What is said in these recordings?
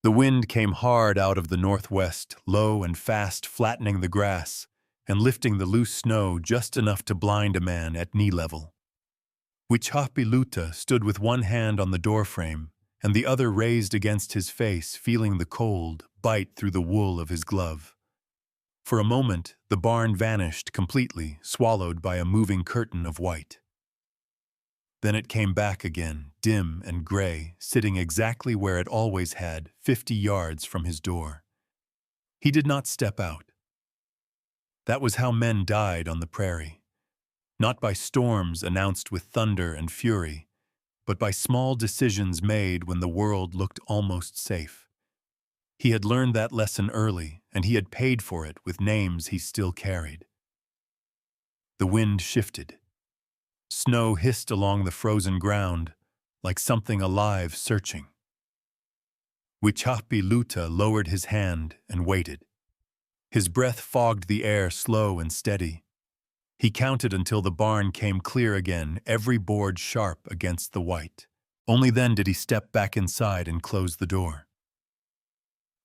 The wind came hard out of the northwest, low and fast, flattening the grass and lifting the loose snow just enough to blind a man at knee level. Huichapi-Luta stood with one hand on the doorframe and the other raised against his face, feeling the cold bite through the wool of his glove. For a moment, the barn vanished completely, swallowed by a moving curtain of white. Then it came back again, dim and gray, sitting exactly where it always had, 50 yards from his door. He did not step out. That was how men died on the prairie. Not by storms announced with thunder and fury, but by small decisions made when the world looked almost safe. He had learned that lesson early, and he had paid for it with names he still carried. The wind shifted. Snow hissed along the frozen ground, like something alive searching. Huichapi-Luta lowered his hand and waited. His breath fogged the air slow and steady. He counted until the barn came clear again, every board sharp against the white. Only then did he step back inside and close the door.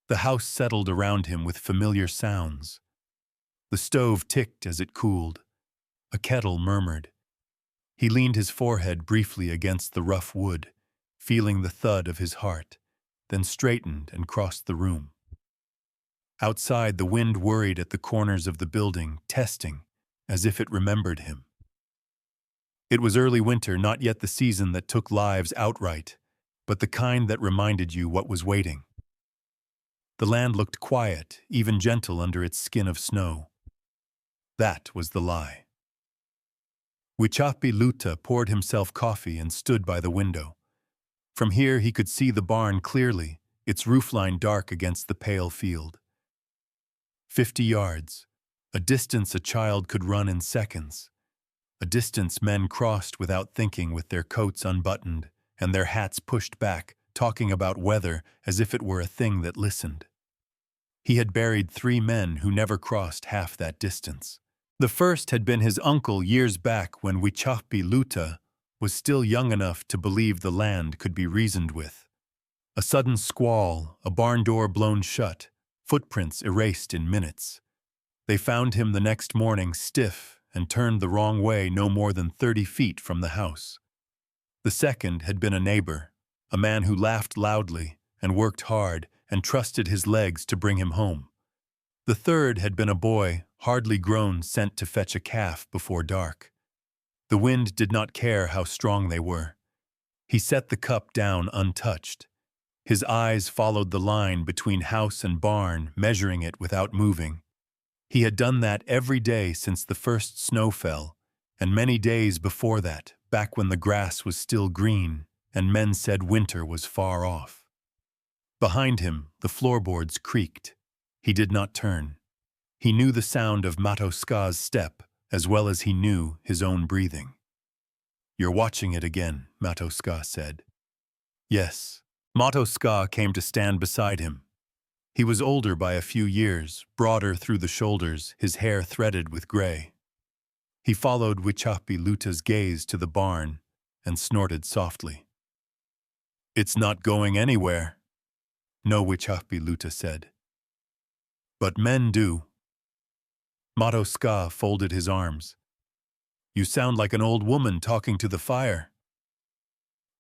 The house settled around him with familiar sounds. The stove ticked as it cooled. A kettle murmured. He leaned his forehead briefly against the rough wood, feeling the thud of his heart, then straightened and crossed the room. Outside, the wind worried at the corners of the building, testing, as if it remembered him. It was early winter, not yet the season that took lives outright, but the kind that reminded you what was waiting. The land looked quiet, even gentle under its skin of snow. That was the lie. Huichapi-Luta poured himself coffee and stood by the window. From here he could see the barn clearly, its roofline dark against the pale field. 50 yards, a distance a child could run in seconds. A distance men crossed without thinking, with their coats unbuttoned and their hats pushed back, talking about weather as if it were a thing that listened. He had buried 3 men who never crossed half that distance. The first had been his uncle years back, when Huichapi-Luta was still young enough to believe the land could be reasoned with. A sudden squall, a barn door blown shut, footprints erased in minutes. They found him the next morning stiff and turned the wrong way no more than 30 feet from the house. The second had been a neighbor, a man who laughed loudly and worked hard and trusted his legs to bring him home. The third had been a boy, hardly grown, sent to fetch a calf before dark. The wind did not care how strong they were. He set the cup down untouched. His eyes followed the line between house and barn, measuring it without moving. He had done that every day since the first snow fell, and many days before that, back when the grass was still green and men said winter was far off. Behind him, the floorboards creaked. He did not turn. He knew the sound of Matoska's step as well as he knew his own breathing. "You're watching it again," Matoska said. Yes. Matoska came to stand beside him. He was older by a few years, broader through the shoulders, his hair threaded with gray. He followed Huichapi-Luta's gaze to the barn and snorted softly. "It's not going anywhere." "No," Huichapi-Luta said. "But men do." Matoska folded his arms. "You sound like an old woman talking to the fire."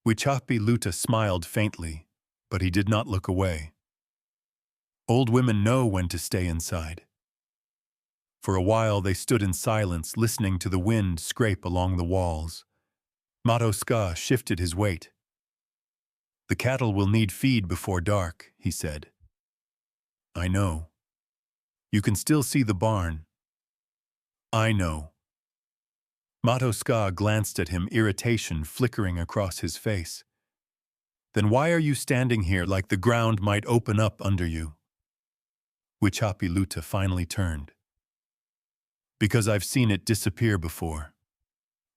Huichapi-Luta smiled faintly, but he did not look away. Old women know when to stay inside. For a while they stood in silence, listening to the wind scrape along the walls. Matoska shifted his weight. "The cattle will need feed before dark," he said. "I know. You can still see the barn." "I know." Matoska glanced at him, irritation flickering across his face. "Then why are you standing here like the ground might open up under you?" Huichapi-Luta finally turned. "Because I've seen it disappear before.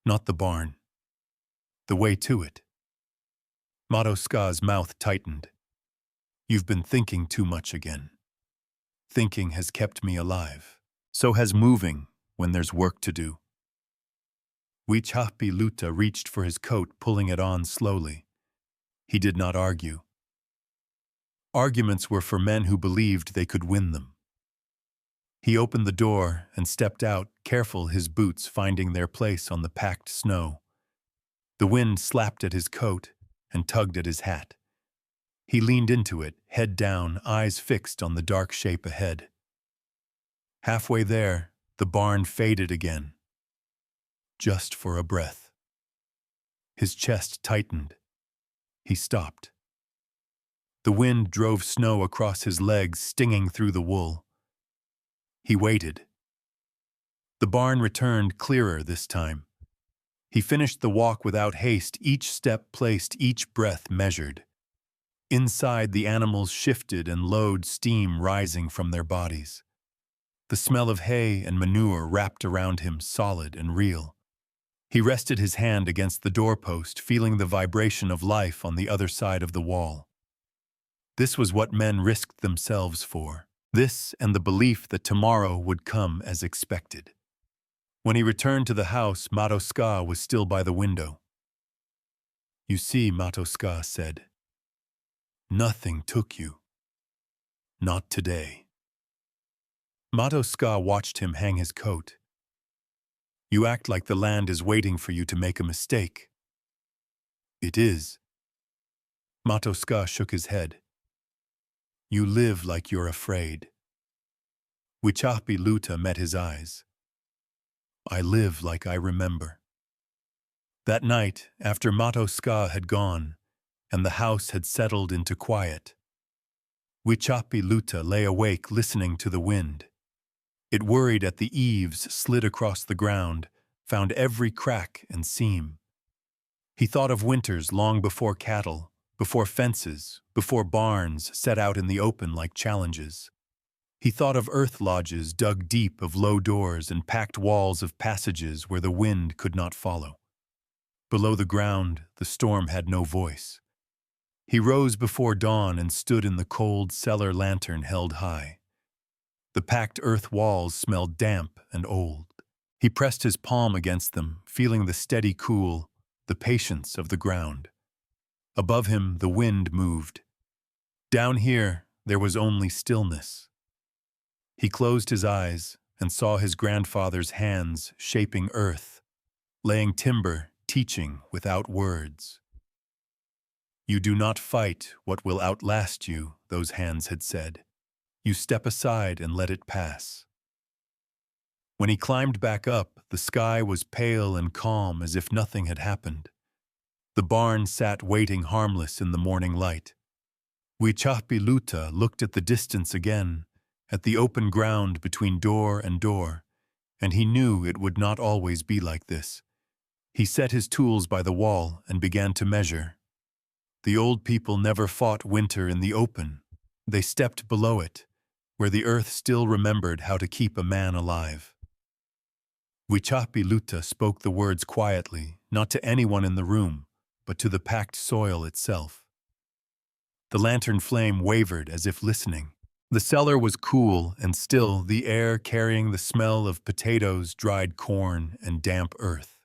Not the barn. The way to it." Matoska's mouth tightened. "You've been thinking too much again. Thinking has kept me alive. So has moving when there's work to do." Huichapi-Luta reached for his coat, pulling it on slowly. He did not argue. Arguments were for men who believed they could win them. He opened the door and stepped out, careful his boots finding their place on the packed snow. The wind slapped at his coat and tugged at his hat. He leaned into it, head down, eyes fixed on the dark shape ahead. Halfway there, the barn faded again. Just for a breath. His chest tightened. He stopped. The wind drove snow across his legs, stinging through the wool. He waited. The barn returned clearer this time. He finished the walk without haste, each step placed, each breath measured. Inside, the animals shifted and lowed, steam rising from their bodies. The smell of hay and manure wrapped around him, solid and real. He rested his hand against the doorpost, feeling the vibration of life on the other side of the wall. This was what men risked themselves for. This and the belief that tomorrow would come as expected. When he returned to the house, Matoska was still by the window. "You see," Matoska said, "nothing took you. Not today." Matoska watched him hang his coat. "You act like the land is waiting for you to make a mistake." "It is." Matoska shook his head. "You live like you're afraid." Wichapi Luta met his eyes. "I live like I remember." That night, after Matoska had gone, and the house had settled into quiet, Wichapi Luta lay awake listening to the wind. It worried at the eaves, slid across the ground, found every crack and seam. He thought of winters long before cattle, before fences, before barns set out in the open like challenges. He thought of earth lodges dug deep of low doors and packed walls of passages where the wind could not follow. Below the ground, the storm had no voice. He rose before dawn and stood in the cold cellar lantern held high. The packed earth walls smelled damp and old. He pressed his palm against them, feeling the steady cool, the patience of the ground. Above him, the wind moved. Down here, there was only stillness. He closed his eyes and saw his grandfather's hands shaping earth, laying timber, teaching without words. "You do not fight what will outlast you," those hands had said. "You step aside and let it pass." When he climbed back up, the sky was pale and calm as if nothing had happened. The barn sat waiting harmless in the morning light. Wichapi Luta looked at the distance again, at the open ground between door and door, and he knew it would not always be like this. He set his tools by the wall and began to measure. The old people never fought winter in the open. They stepped below it, where the earth still remembered how to keep a man alive. Wichapi Luta spoke the words quietly, not to anyone in the room, but to the packed soil itself. The lantern flame wavered as if listening. The cellar was cool and still, the air carrying the smell of potatoes, dried corn, and damp earth.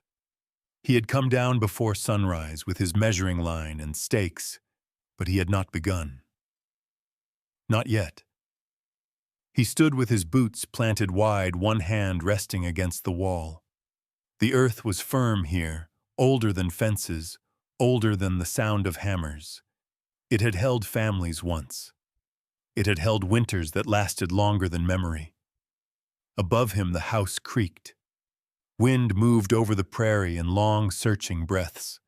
He had come down before sunrise with his measuring line and stakes, but he had not begun. Not yet. He stood with his boots planted wide, one hand resting against the wall. The earth was firm here, older than fences, older than the sound of hammers. It had held families once. It had held winters that lasted longer than memory. Above him the house creaked. Wind moved over the prairie in long, searching breaths.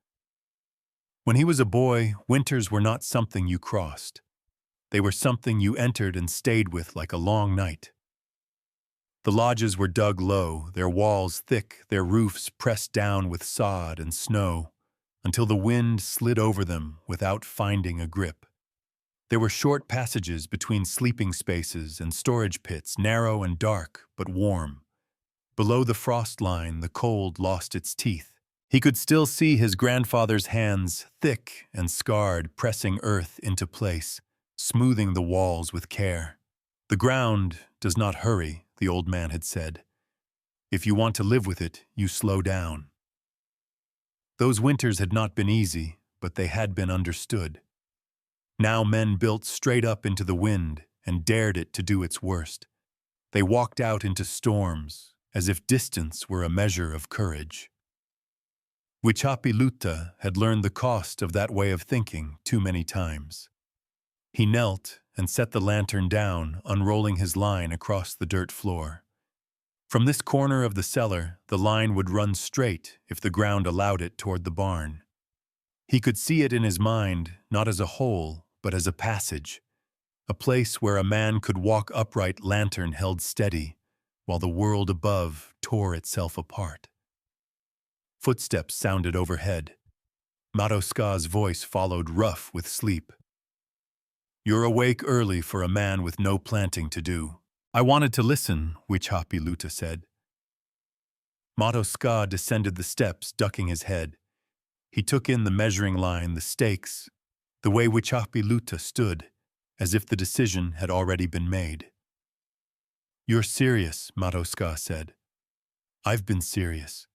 When he was a boy, winters were not something you crossed. They were something you entered and stayed with like a long night. The lodges were dug low, their walls thick, their roofs pressed down with sod and snow, until the wind slid over them without finding a grip. There were short passages between sleeping spaces and storage pits, narrow and dark, but warm. Below the frost line, the cold lost its teeth. He could still see his grandfather's hands, thick and scarred, pressing earth into place, smoothing the walls with care. "The ground does not hurry," the old man had said. "If you want to live with it, you slow down." Those winters had not been easy, but they had been understood. Now men built straight up into the wind and dared it to do its worst. They walked out into storms, as if distance were a measure of courage. Huichapiluta had learned the cost of that way of thinking too many times. He knelt and set the lantern down, unrolling his line across the dirt floor. From this corner of the cellar, the line would run straight if the ground allowed it toward the barn. He could see it in his mind, not as a hole, but as a passage, a place where a man could walk upright, lantern held steady, while the world above tore itself apart. Footsteps sounded overhead. Maroska's voice followed, rough with sleep. "You're awake early for a man with no planting to do." "I wanted to listen," Huichapiluta said. Maroska descended the steps, ducking his head. He took in the measuring line, the stakes, the way Huichapiluta stood, as if the decision had already been made. "You're serious," Maroska said. "I've been serious."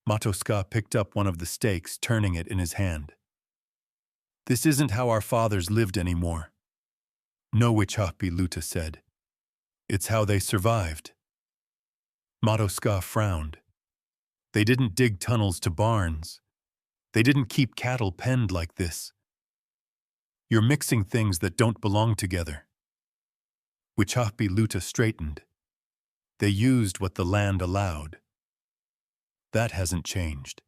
Maroska picked up one of the stakes, turning it in his hand. "This isn't how our fathers lived anymore." "No," Huichapiluta said. "It's how they survived." Maroska frowned. "They didn't dig tunnels to barns. They didn't keep cattle penned like this. You're mixing things that don't belong together." Huichapiluta straightened. "They used what the land allowed. That hasn't changed."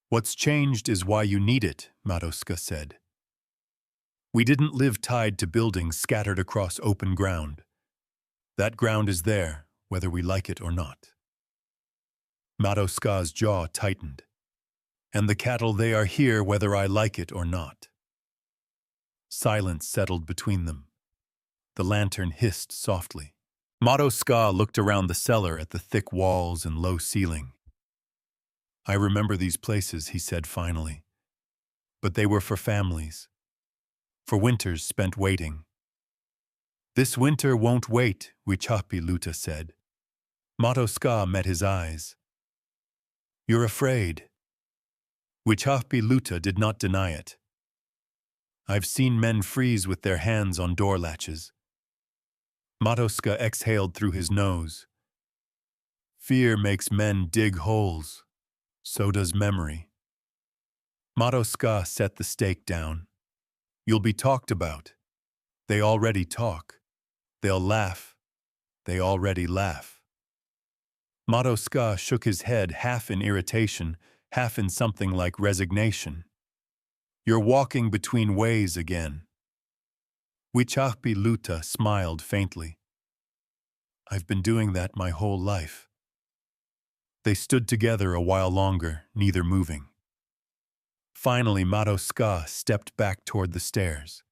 "What's changed is why you need it," Maroska said. "We didn't live tied to buildings scattered across open ground. That ground is there, whether we like it or not." Maroska's jaw tightened. "And the cattle, they are here whether I like it or not." Silence settled between them. The lantern hissed softly. Maroska looked around the cellar at the thick walls and low ceiling. "I remember these places," he said finally. "But they were for families. For winters spent waiting." "This winter won't wait," Huichapiluta said. Maroska met his eyes. "You're afraid." Huichapiluta did not deny it. "I've seen men freeze with their hands on door latches." Maroska exhaled through his nose. "Fear makes men dig holes. So does memory." Maroska set the stake down. "You'll be talked about. They already talk. They'll laugh. They already laugh." Maroska shook his head, half in irritation, half in something like resignation. "You're walking between ways again." Huichapiluta smiled faintly. "I've been doing that my whole life." They stood together a while longer, neither moving. Finally, Maroska stepped back toward the stairs.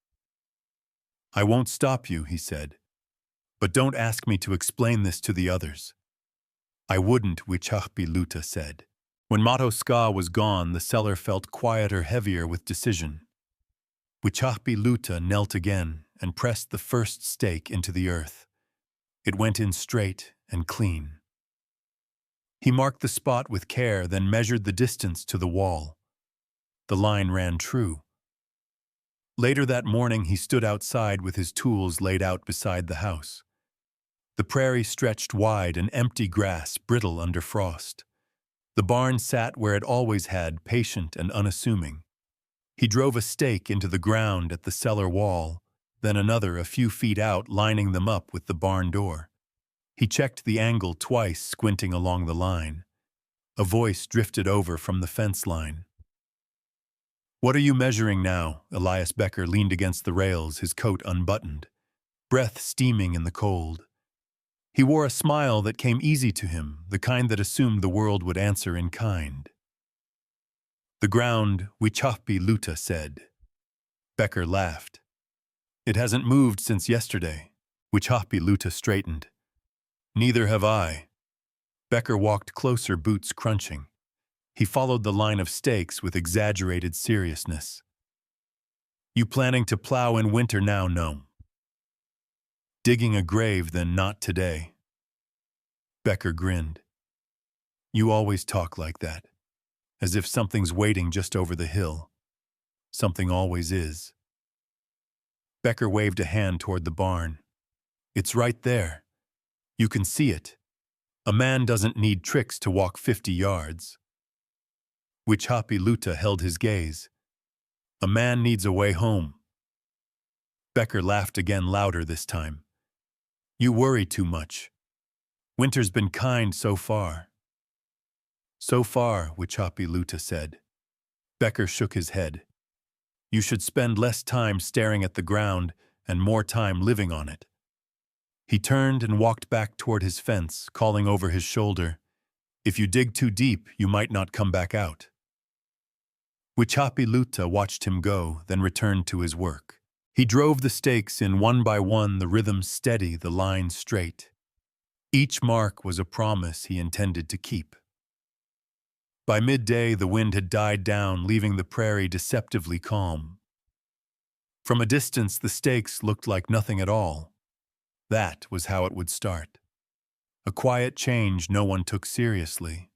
"I won't stop you," he said. "But don't ask me to explain this to the others." "I wouldn't," Huichapiluta said. When Maroska was gone, the cellar felt quieter, heavier with decision. Huichapiluta knelt again and pressed the first stake into the earth. It went in straight and clean. He marked the spot with care, then measured the distance to the wall. The line ran true. Later that morning, he stood outside with his tools laid out beside the house. The prairie stretched wide, an empty grass, brittle under frost. The barn sat where it always had, patient and unassuming. He drove a stake into the ground at the cellar wall, then another a few feet out, lining them up with the barn door. He checked the angle twice, squinting along the line. A voice drifted over from the fence line. "What are you measuring now?" Elias Becker leaned against the rails, his coat unbuttoned, breath steaming in the cold. He wore a smile that came easy to him, the kind that assumed the world would answer in kind. "The ground," Huichapiluta said. Becker laughed. "It hasn't moved since yesterday." Huichapiluta straightened. "Neither have I." Becker walked closer, boots crunching. He followed the line of stakes with exaggerated seriousness. "You planning to plow in winter now?" "No." "Digging a grave, then not today." Becker grinned. "You always talk like that, as if something's waiting just over the hill. Something always is." Becker waved a hand toward the barn. It's right there. You can see it. A man doesn't need tricks to walk 50 yards. Wichapi Luta held his gaze. A man needs a way home. Becker laughed again, louder this time. You worry too much. Winter's been kind so far. So far, Wichapi Luta said. Becker shook his head. You should spend less time staring at the ground and more time living on it. He turned and walked back toward his fence, calling over his shoulder, If you dig too deep, you might not come back out. Wichapi Luta watched him go, then returned to his work. He drove the stakes in one by one, the rhythm steady, the line straight. Each mark was a promise he intended to keep. By midday, the wind had died down, leaving the prairie deceptively calm. From a distance, the stakes looked like nothing at all. That was how it would start. A quiet change no one took seriously.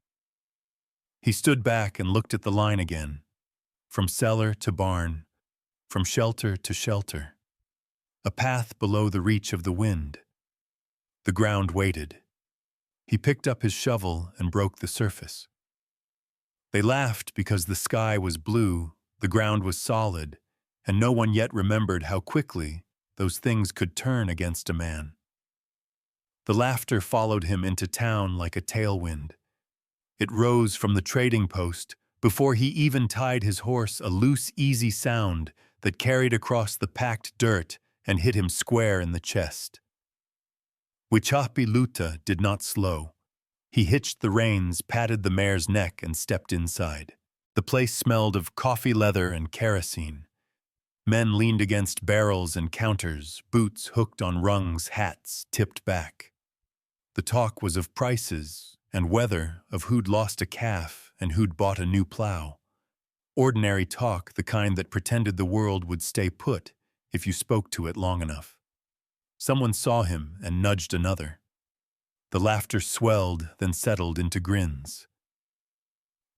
He stood back and looked at the line again, from cellar to barn, from shelter to shelter. A path below the reach of the wind. The ground waited. He picked up his shovel and broke the surface. They laughed because the sky was blue, the ground was solid, and no one yet remembered how quickly those things could turn against a man. The laughter followed him into town like a tailwind. It rose from the trading post before he even tied his horse, a loose, easy sound that carried across the packed dirt and hit him square in the chest. Wichapi Luta did not slow. He hitched the reins, patted the mare's neck, and stepped inside. The place smelled of coffee leather and kerosene. Men leaned against barrels and counters, boots hooked on rungs, hats tipped back. The talk was of prices and weather, of who'd lost a calf and who'd bought a new plow. Ordinary talk, the kind that pretended the world would stay put if you spoke to it long enough. Someone saw him and nudged another. The laughter swelled, then settled into grins.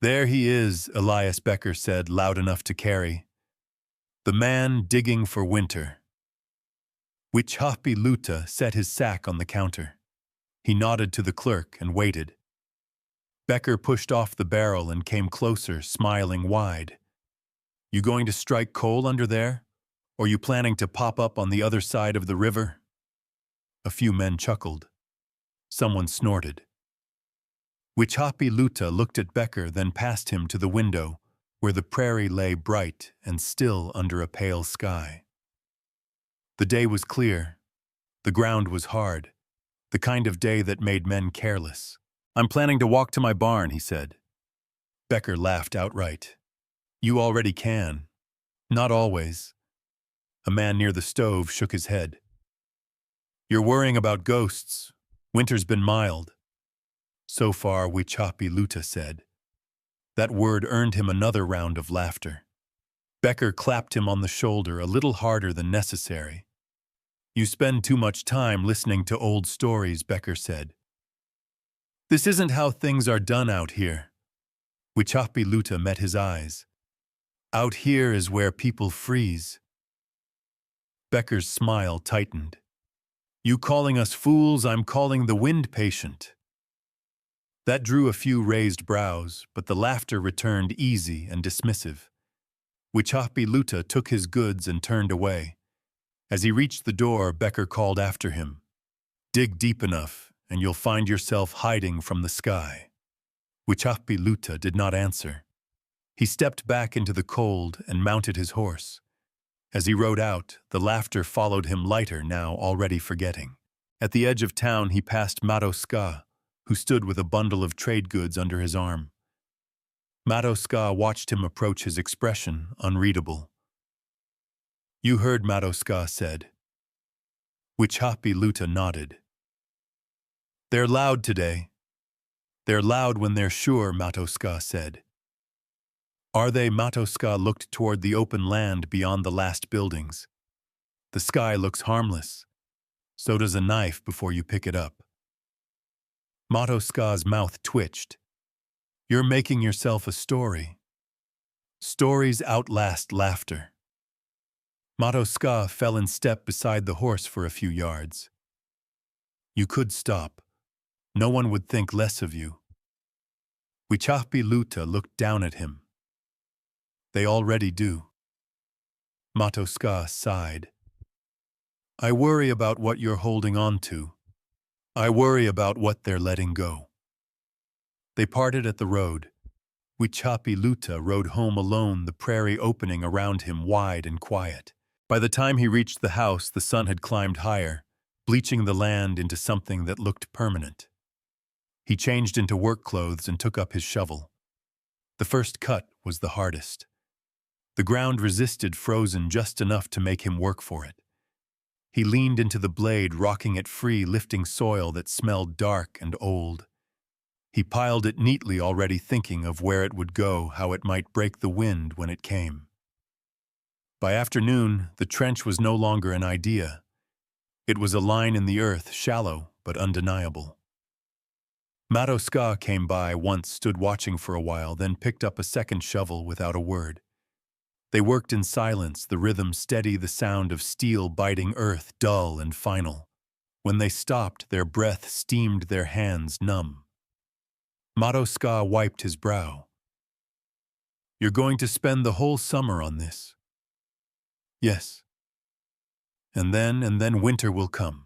There he is, Elias Becker said, loud enough to carry. The man digging for winter. Wichapi Luta set his sack on the counter. He nodded to the clerk and waited. Becker pushed off the barrel and came closer, smiling wide. You going to strike coal under there? Or you planning to pop up on the other side of the river? A few men chuckled. Someone snorted. Wichapi Luta looked at Becker, then past him to the window, where the prairie lay bright and still under a pale sky. The day was clear. The ground was hard, the kind of day that made men careless. I'm planning to walk to my barn, he said. Becker laughed outright. You already can. Not always. A man near the stove shook his head. You're worrying about ghosts. Winter's been mild. So far, Wichapi Luta said. That word earned him another round of laughter. Becker clapped him on the shoulder a little harder than necessary. You spend too much time listening to old stories, Becker said. This isn't how things are done out here. Wichapi Luta met his eyes. Out here is where people freeze. Becker's smile tightened. You calling us fools, I'm calling the wind patient. That drew a few raised brows, but the laughter returned easy and dismissive. Wichapi Luta took his goods and turned away. As he reached the door, Becker called after him. Dig deep enough, and you'll find yourself hiding from the sky. Wichapi Luta did not answer. He stepped back into the cold and mounted his horse. As he rode out, the laughter followed him lighter now, already forgetting. At the edge of town, he passed Matoska, who stood with a bundle of trade goods under his arm. Matoska watched him approach, his expression unreadable. You heard, Matoska said. Wichapi Luta nodded. They're loud today. They're loud when they're sure, Matoska said. Are they? Matoska looked toward the open land beyond the last buildings. The sky looks harmless. So does a knife before you pick it up. Matoska's mouth twitched. You're making yourself a story. Stories outlast laughter. Matoska fell in step beside the horse for a few yards. You could stop. No one would think less of you. Wichahpi Luta looked down at him. They already do. Matoska sighed. I worry about what you're holding on to. I worry about what they're letting go. They parted at the road. Wichahpi Luta rode home alone, the prairie opening around him wide and quiet. By the time he reached the house, the sun had climbed higher, bleaching the land into something that looked permanent. He changed into work clothes and took up his shovel. The first cut was the hardest. The ground resisted frozen just enough to make him work for it. He leaned into the blade, rocking it free, lifting soil that smelled dark and old. He piled it neatly, already thinking of where it would go, how it might break the wind when it came. By afternoon, the trench was no longer an idea. It was a line in the earth, shallow but undeniable. Matoska came by once, stood watching for a while, then picked up a second shovel without a word. They worked in silence, the rhythm steady, the sound of steel biting earth dull and final. When they stopped, their breath steamed their hands numb. Matoska wiped his brow. You're going to spend the whole summer on this? Yes. And then winter will come.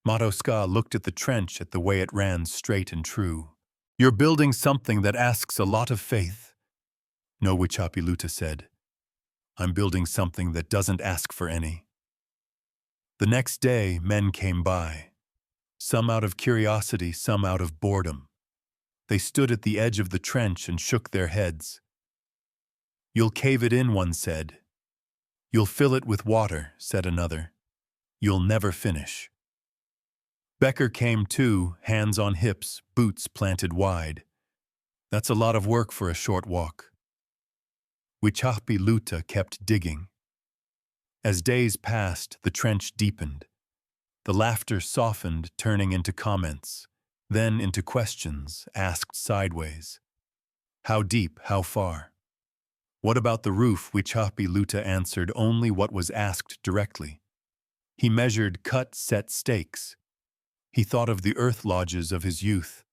Matoska looked at the trench, at the way it ran straight and true. You're building something that asks a lot of faith. No, Wichahpi Luta said. I'm building something that doesn't ask for any. The next day, men came by. Some out of curiosity, some out of boredom. They stood at the edge of the trench and shook their heads. You'll cave it in, one said. You'll fill it with water, said another. You'll never finish. Becker came too, hands on hips, boots planted wide. That's a lot of work for a short walk. Wichahpi Luta kept digging. As days passed, the trench deepened. The laughter softened, turning into comments, then into questions, asked sideways. How deep, how far? What about the roof? Wichahpi Luta answered only what was asked directly. He measured, cut, set stakes. He thought of the earth lodges of his youth,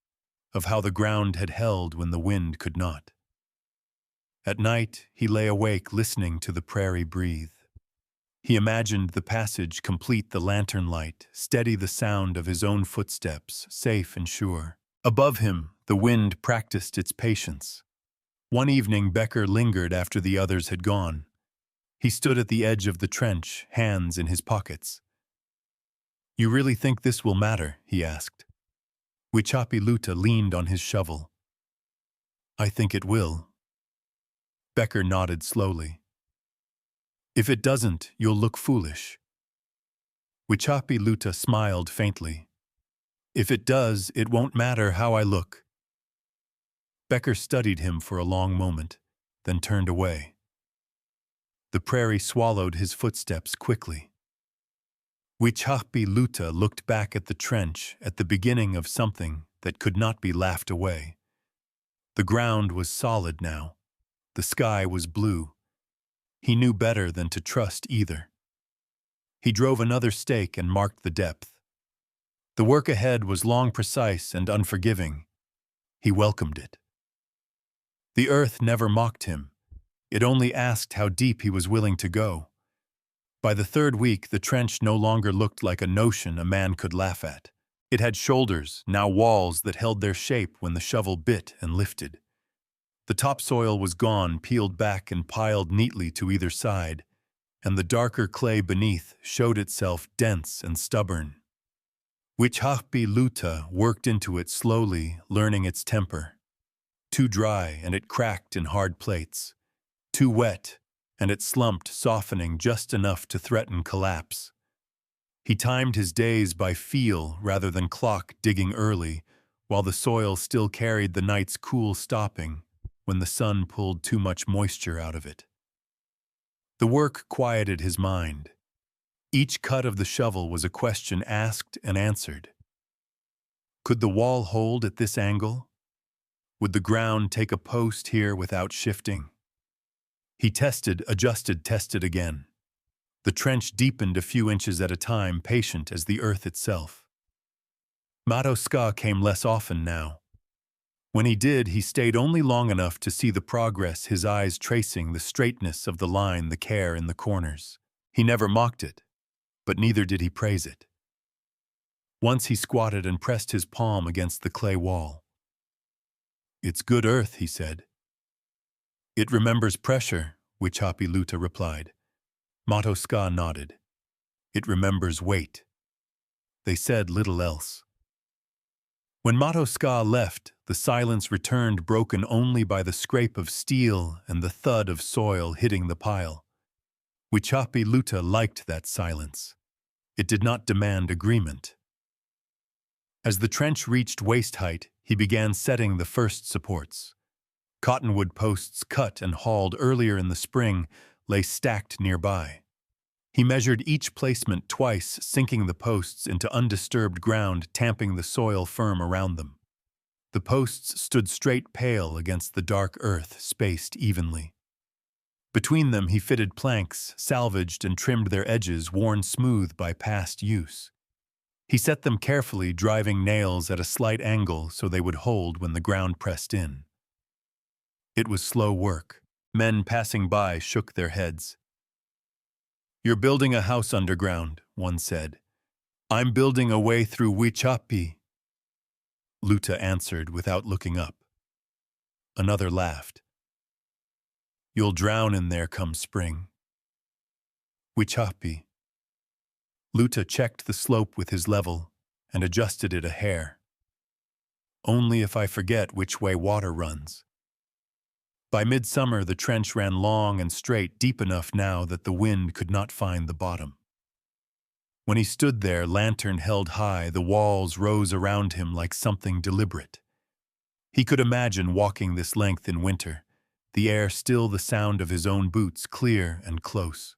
of how the ground had held when the wind could not. At night, he lay awake listening to the prairie breathe. He imagined the passage complete, the lantern light, steady the sound of his own footsteps, safe and sure. Above him, the wind practiced its patience. One evening, Becker lingered after the others had gone. He stood at the edge of the trench, hands in his pockets. You really think this will matter? He asked. Wichahpi Luta leaned on his shovel. I think it will. Becker nodded slowly. If it doesn't, you'll look foolish. Wichahpi Luta smiled faintly. If it does, it won't matter how I look. Becker studied him for a long moment, then turned away. The prairie swallowed his footsteps quickly. Wichahpi Luta looked back at the trench, at the beginning of something that could not be laughed away. The ground was solid now. The sky was blue. He knew better than to trust either. He drove another stake and marked the depth. The work ahead was long, precise, and unforgiving. He welcomed it. The earth never mocked him. It only asked how deep he was willing to go. By the third week, the trench no longer looked like a notion a man could laugh at. It had shoulders, now walls that held their shape when the shovel bit and lifted. The topsoil was gone, peeled back and piled neatly to either side, and the darker clay beneath showed itself dense and stubborn. Wichahpi Luta worked into it slowly, learning its temper. Too dry, and it cracked in hard plates. Too wet, and it slumped, softening just enough to threaten collapse. He timed his days by feel rather than clock, digging early, while the soil still carried the night's cool, stopping when the sun pulled too much moisture out of it. The work quieted his mind. Each cut of the shovel was a question asked and answered. Could the wall hold at this angle? Would the ground take a post here without shifting? He tested, adjusted, tested again. The trench deepened a few inches at a time, patient as the earth itself. Matoska came less often now. When he did, he stayed only long enough to see the progress, his eyes tracing the straightness of the line, the care in the corners. He never mocked it, but neither did he praise it. Once he squatted and pressed his palm against the clay wall. "It's good earth," he said. "It remembers pressure," Wichapi Luta replied. Matoska nodded. "It remembers weight." They said little else. When Matoska left, the silence returned, broken only by the scrape of steel and the thud of soil hitting the pile. Wichapi Luta liked that silence. It did not demand agreement. As the trench reached waist height, he began setting the first supports. Cottonwood posts cut and hauled earlier in the spring lay stacked nearby. He measured each placement twice, sinking the posts into undisturbed ground, tamping the soil firm around them. The posts stood straight, pale against the dark earth, spaced evenly. Between them he fitted planks, salvaged and trimmed their edges, worn smooth by past use. He set them carefully, driving nails at a slight angle so they would hold when the ground pressed in. It was slow work. Men passing by shook their heads. "You're building a house underground," one said. "I'm building a way through Wichapi," Luta answered without looking up. Another laughed. "You'll drown in there come spring." Wichapi. Luta checked the slope with his level and adjusted it a hair. "Only if I forget which way water runs." By midsummer, the trench ran long and straight, deep enough now that the wind could not find the bottom. When he stood there, lantern held high, the walls rose around him like something deliberate. He could imagine walking this length in winter, the air still the sound of his own boots, clear and close.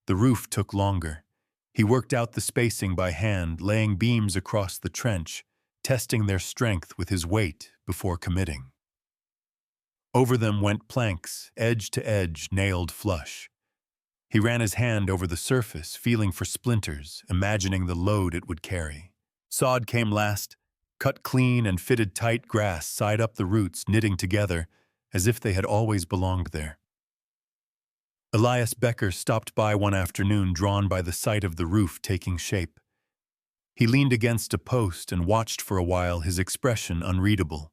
The roof took longer. He worked out the spacing by hand, laying beams across the trench, testing their strength with his weight before committing. Over them went planks, edge to edge, nailed flush. He ran his hand over the surface, feeling for splinters, imagining the load it would carry. Sod came last, cut clean and fitted tight. Grass side up, the roots knitting together as if they had always belonged there. Elias Becker stopped by one afternoon, drawn by the sight of the roof taking shape. He leaned against a post and watched for a while, his expression unreadable.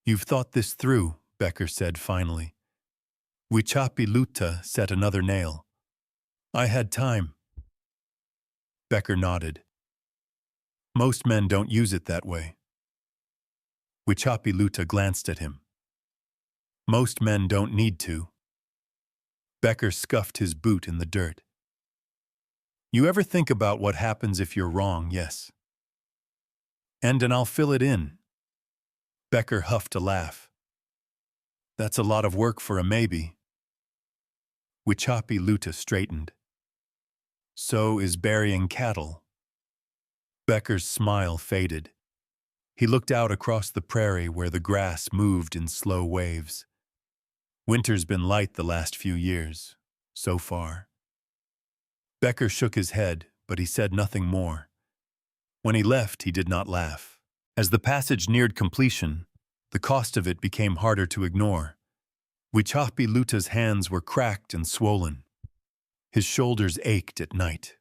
"You've thought this through," Becker said finally. Wichapi Luta set another nail. "I had time." Becker nodded. "Most men don't use it that way." Wichapi Luta glanced at him. "Most men don't need to." Becker scuffed his boot in the dirt. "You ever think about what happens if you're wrong?" "Yes." And I'll fill it in." Becker huffed a laugh. "That's a lot of work for a maybe." Wichapi Luta straightened. "So is burying cattle." Becker's smile faded. He looked out across the prairie where the grass moved in slow waves. Winter's been light the last few years, so far. Becker shook his head, but he said nothing more. When he left, he did not laugh. As the passage neared completion, the cost of it became harder to ignore. Wichapi Luta's hands were cracked and swollen. His shoulders ached at night.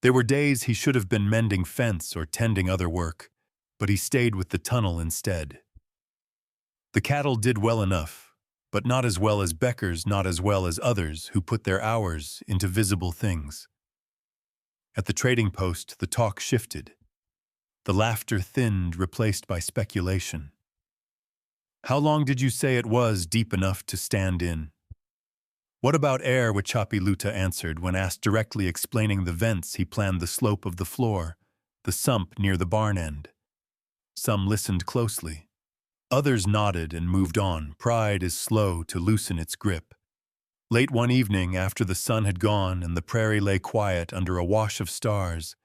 There were days he should have been mending fence or tending other work, but he stayed with the tunnel instead. The cattle did well enough, but not as well as Becker's, not as well as others who put their hours into visible things. At the trading post, the talk shifted. The laughter thinned, replaced by speculation. "How long did you say it was deep enough to stand in?" "What about air?" Wichapi Luta answered when asked directly, explaining the vents he planned, the slope of the floor, the sump near the barn end. Some listened closely. Others nodded and moved on. Pride is slow to loosen its grip. Late one evening, after the sun had gone and the prairie lay quiet under a wash of stars,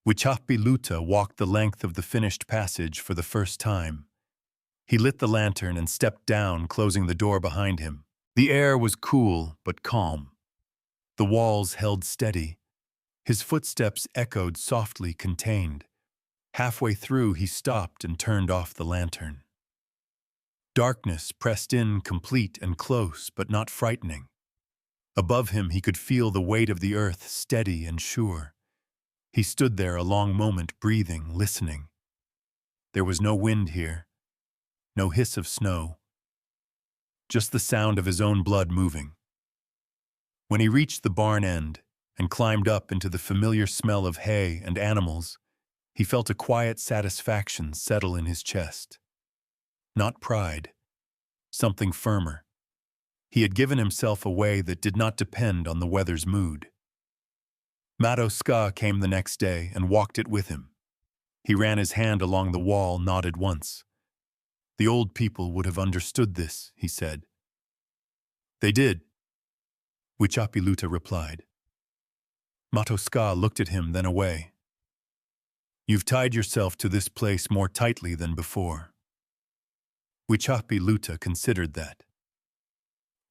Wichapi Luta walked the length of the finished passage for the first time. He lit the lantern and stepped down, closing the door behind him. The air was cool but calm. The walls held steady. His footsteps echoed softly contained. Halfway through, he stopped and turned off the lantern. Darkness pressed in complete and close, but not frightening. Above him, he could feel the weight of the earth steady and sure. He stood there a long moment, breathing, listening. There was no wind here, no hiss of snow, just the sound of his own blood moving. When he reached the barn end and climbed up into the familiar smell of hay and animals, he felt a quiet satisfaction settle in his chest. Not pride, something firmer. He had given himself a way that did not depend on the weather's mood. Mato Ska came the next day and walked it with him. He ran his hand along the wall, nodded once. The old people would have understood this, he said. They did, Wichapiluta replied. Mato Ska looked at him, then away. You've tied yourself to this place more tightly than before. Wichapiluta considered that.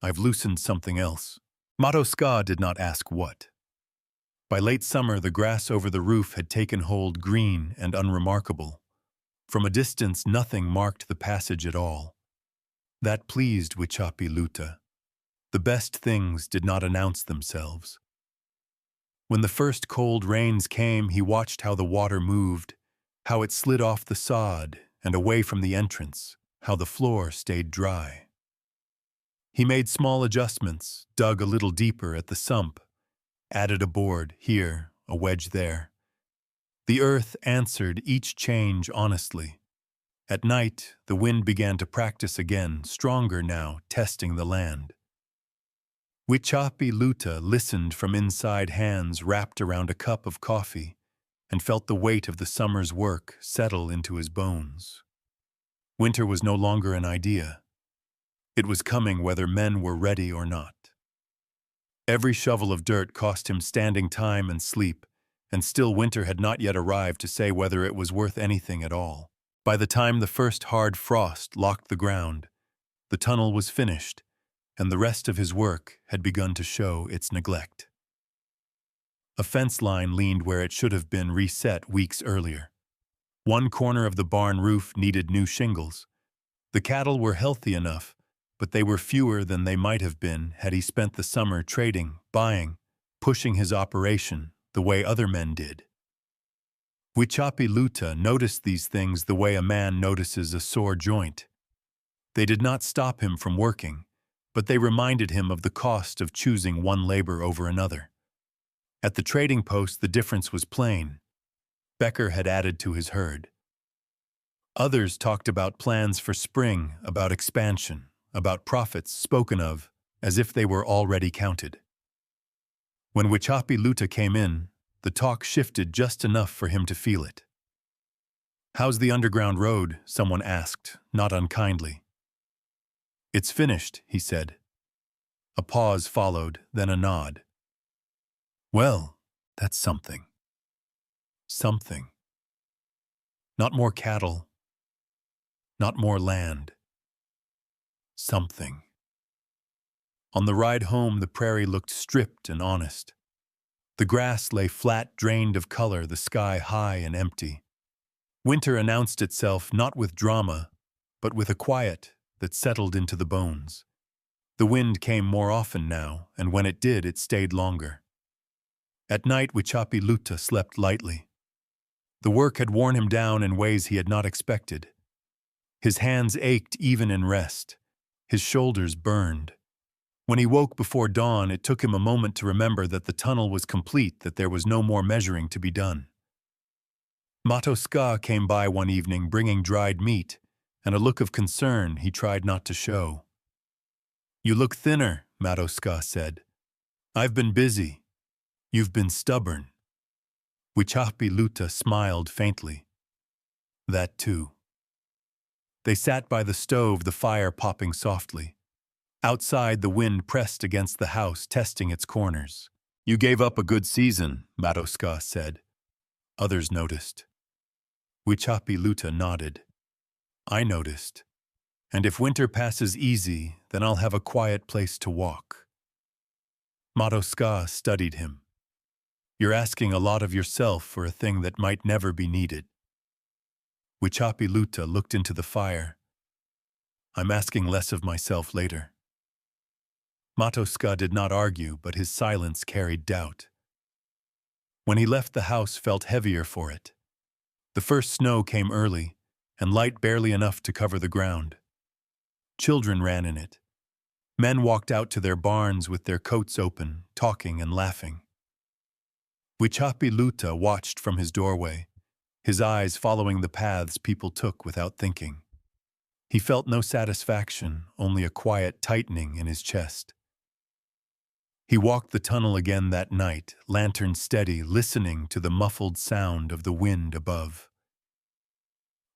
I've loosened something else. Mato Ska did not ask what. By late summer, the grass over the roof had taken hold, green and unremarkable. From a distance, nothing marked the passage at all. That pleased Wichapiluta. The best things did not announce themselves. When the first cold rains came, he watched how the water moved, how it slid off the sod and away from the entrance, how the floor stayed dry. He made small adjustments, dug a little deeper at the sump, added a board here, a wedge there. The earth answered each change honestly. At night, the wind began to practice again, stronger now, testing the land. Wichapiluta listened from inside, hands wrapped around a cup of coffee, and felt the weight of the summer's work settle into his bones. Winter was no longer an idea. It was coming whether men were ready or not. Every shovel of dirt cost him standing time and sleep, and still winter had not yet arrived to say whether it was worth anything at all. By the time the first hard frost locked the ground, the tunnel was finished, and the rest of his work had begun to show its neglect. A fence line leaned where it should have been reset weeks earlier. One corner of the barn roof needed new shingles. The cattle were healthy enough, but they were fewer than they might have been had he spent the summer trading, buying, pushing his operation the way other men did. Wichapiluta noticed these things the way a man notices a sore joint. They did not stop him from working, but they reminded him of the cost of choosing one labor over another. At the trading post, the difference was plain. Becker had added to his herd. Others talked about plans for spring, about expansion, about profits spoken of as if they were already counted. When Wichapiluta came in, the talk shifted just enough for him to feel it. "How's the underground road?" someone asked, not unkindly. "It's finished," he said. A pause followed, then a nod. "Well, that's something. Something. Not more cattle. Not more land. Something." On the ride home, the prairie looked stripped and honest. The grass lay flat, drained of color, the sky high and empty. Winter announced itself not with drama, but with a quiet that settled into the bones. The wind came more often now, and when it did, it stayed longer. At night, Wichapiluta slept lightly. The work had worn him down in ways he had not expected. His hands ached even in rest. His shoulders burned. When he woke before dawn, it took him a moment to remember that the tunnel was complete, that there was no more measuring to be done. Mato Ska came by one evening bringing dried meat, and a look of concern he tried not to show. "You look thinner," Mato Ska said. "I've been busy. You've been stubborn." Wichapiluta smiled faintly. That too. They sat by the stove, the fire popping softly. Outside, the wind pressed against the house, testing its corners. "You gave up a good season," Mato Ska said. Others noticed. Wichapiluta nodded. "I noticed. And if winter passes easy, then I'll have a quiet place to walk. Matoska studied him. You're asking a lot of yourself for a thing that might never be needed. Wichapi looked into the fire. I'm asking less of myself later. Matoska did not argue, but his silence carried doubt. When he left, the house felt heavier for it. The first snow came early, and light barely enough to cover the ground. Children ran in it. Men walked out to their barns with their coats open, talking and laughing. Wichapi watched from his doorway, his eyes following the paths people took without thinking. He felt no satisfaction, only a quiet tightening in his chest. He walked the tunnel again that night, lantern steady, listening to the muffled sound of the wind above.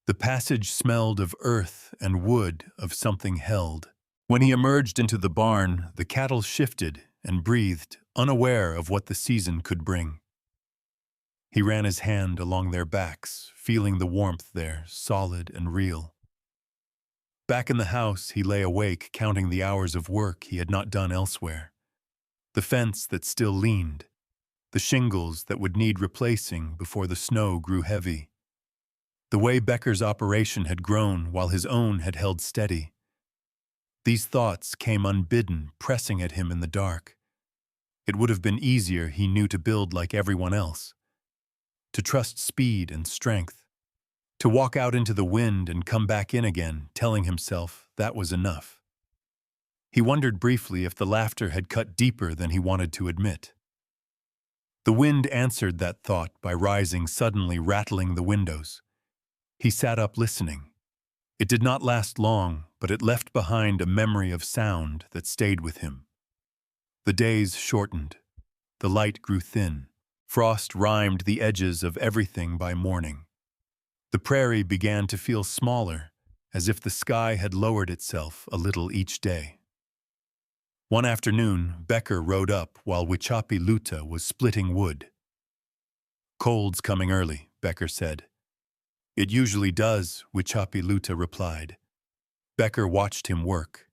The passage smelled of earth and wood, of something held. When he emerged into the barn, the cattle shifted and breathed, unaware of what the season could bring. He ran his hand along their backs, feeling the warmth there, solid and real. Back in the house, he lay awake, counting the hours of work he had not done elsewhere. The fence that still leaned, the shingles that would need replacing before the snow grew heavy. The way Becker's operation had grown while his own had held steady. These thoughts came unbidden, pressing at him in the dark. It would have been easier, he knew, to build like everyone else. To trust speed and strength. To walk out into the wind and come back in again, telling himself that was enough. He wondered briefly if the laughter had cut deeper than he wanted to admit. The wind answered that thought by rising, suddenly rattling the windows. He sat up listening. It did not last long, but it left behind a memory of sound that stayed with him. The days shortened. The light grew thin. Frost rimed the edges of everything by morning. The prairie began to feel smaller, as if the sky had lowered itself a little each day. One afternoon, Becker rode up while Wichapi was splitting wood. "Cold's coming early," Becker said. "It usually does," Wichapi replied. Becker watched him work.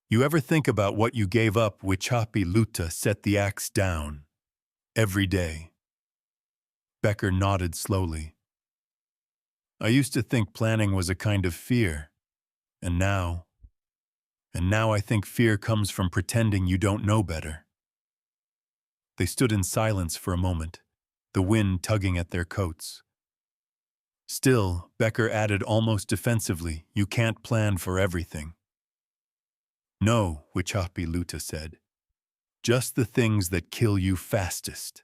"You ever think about what you gave up?" Wichapi set the axe down. "Every day." Becker nodded slowly. "I used to think planning was a kind of fear, and now I think fear comes from pretending you don't know better." They stood in silence for a moment, the wind tugging at their coats. Still, Becker added almost defensively, "You can't plan for everything." "No," Wichapi said. "Just the things that kill you fastest."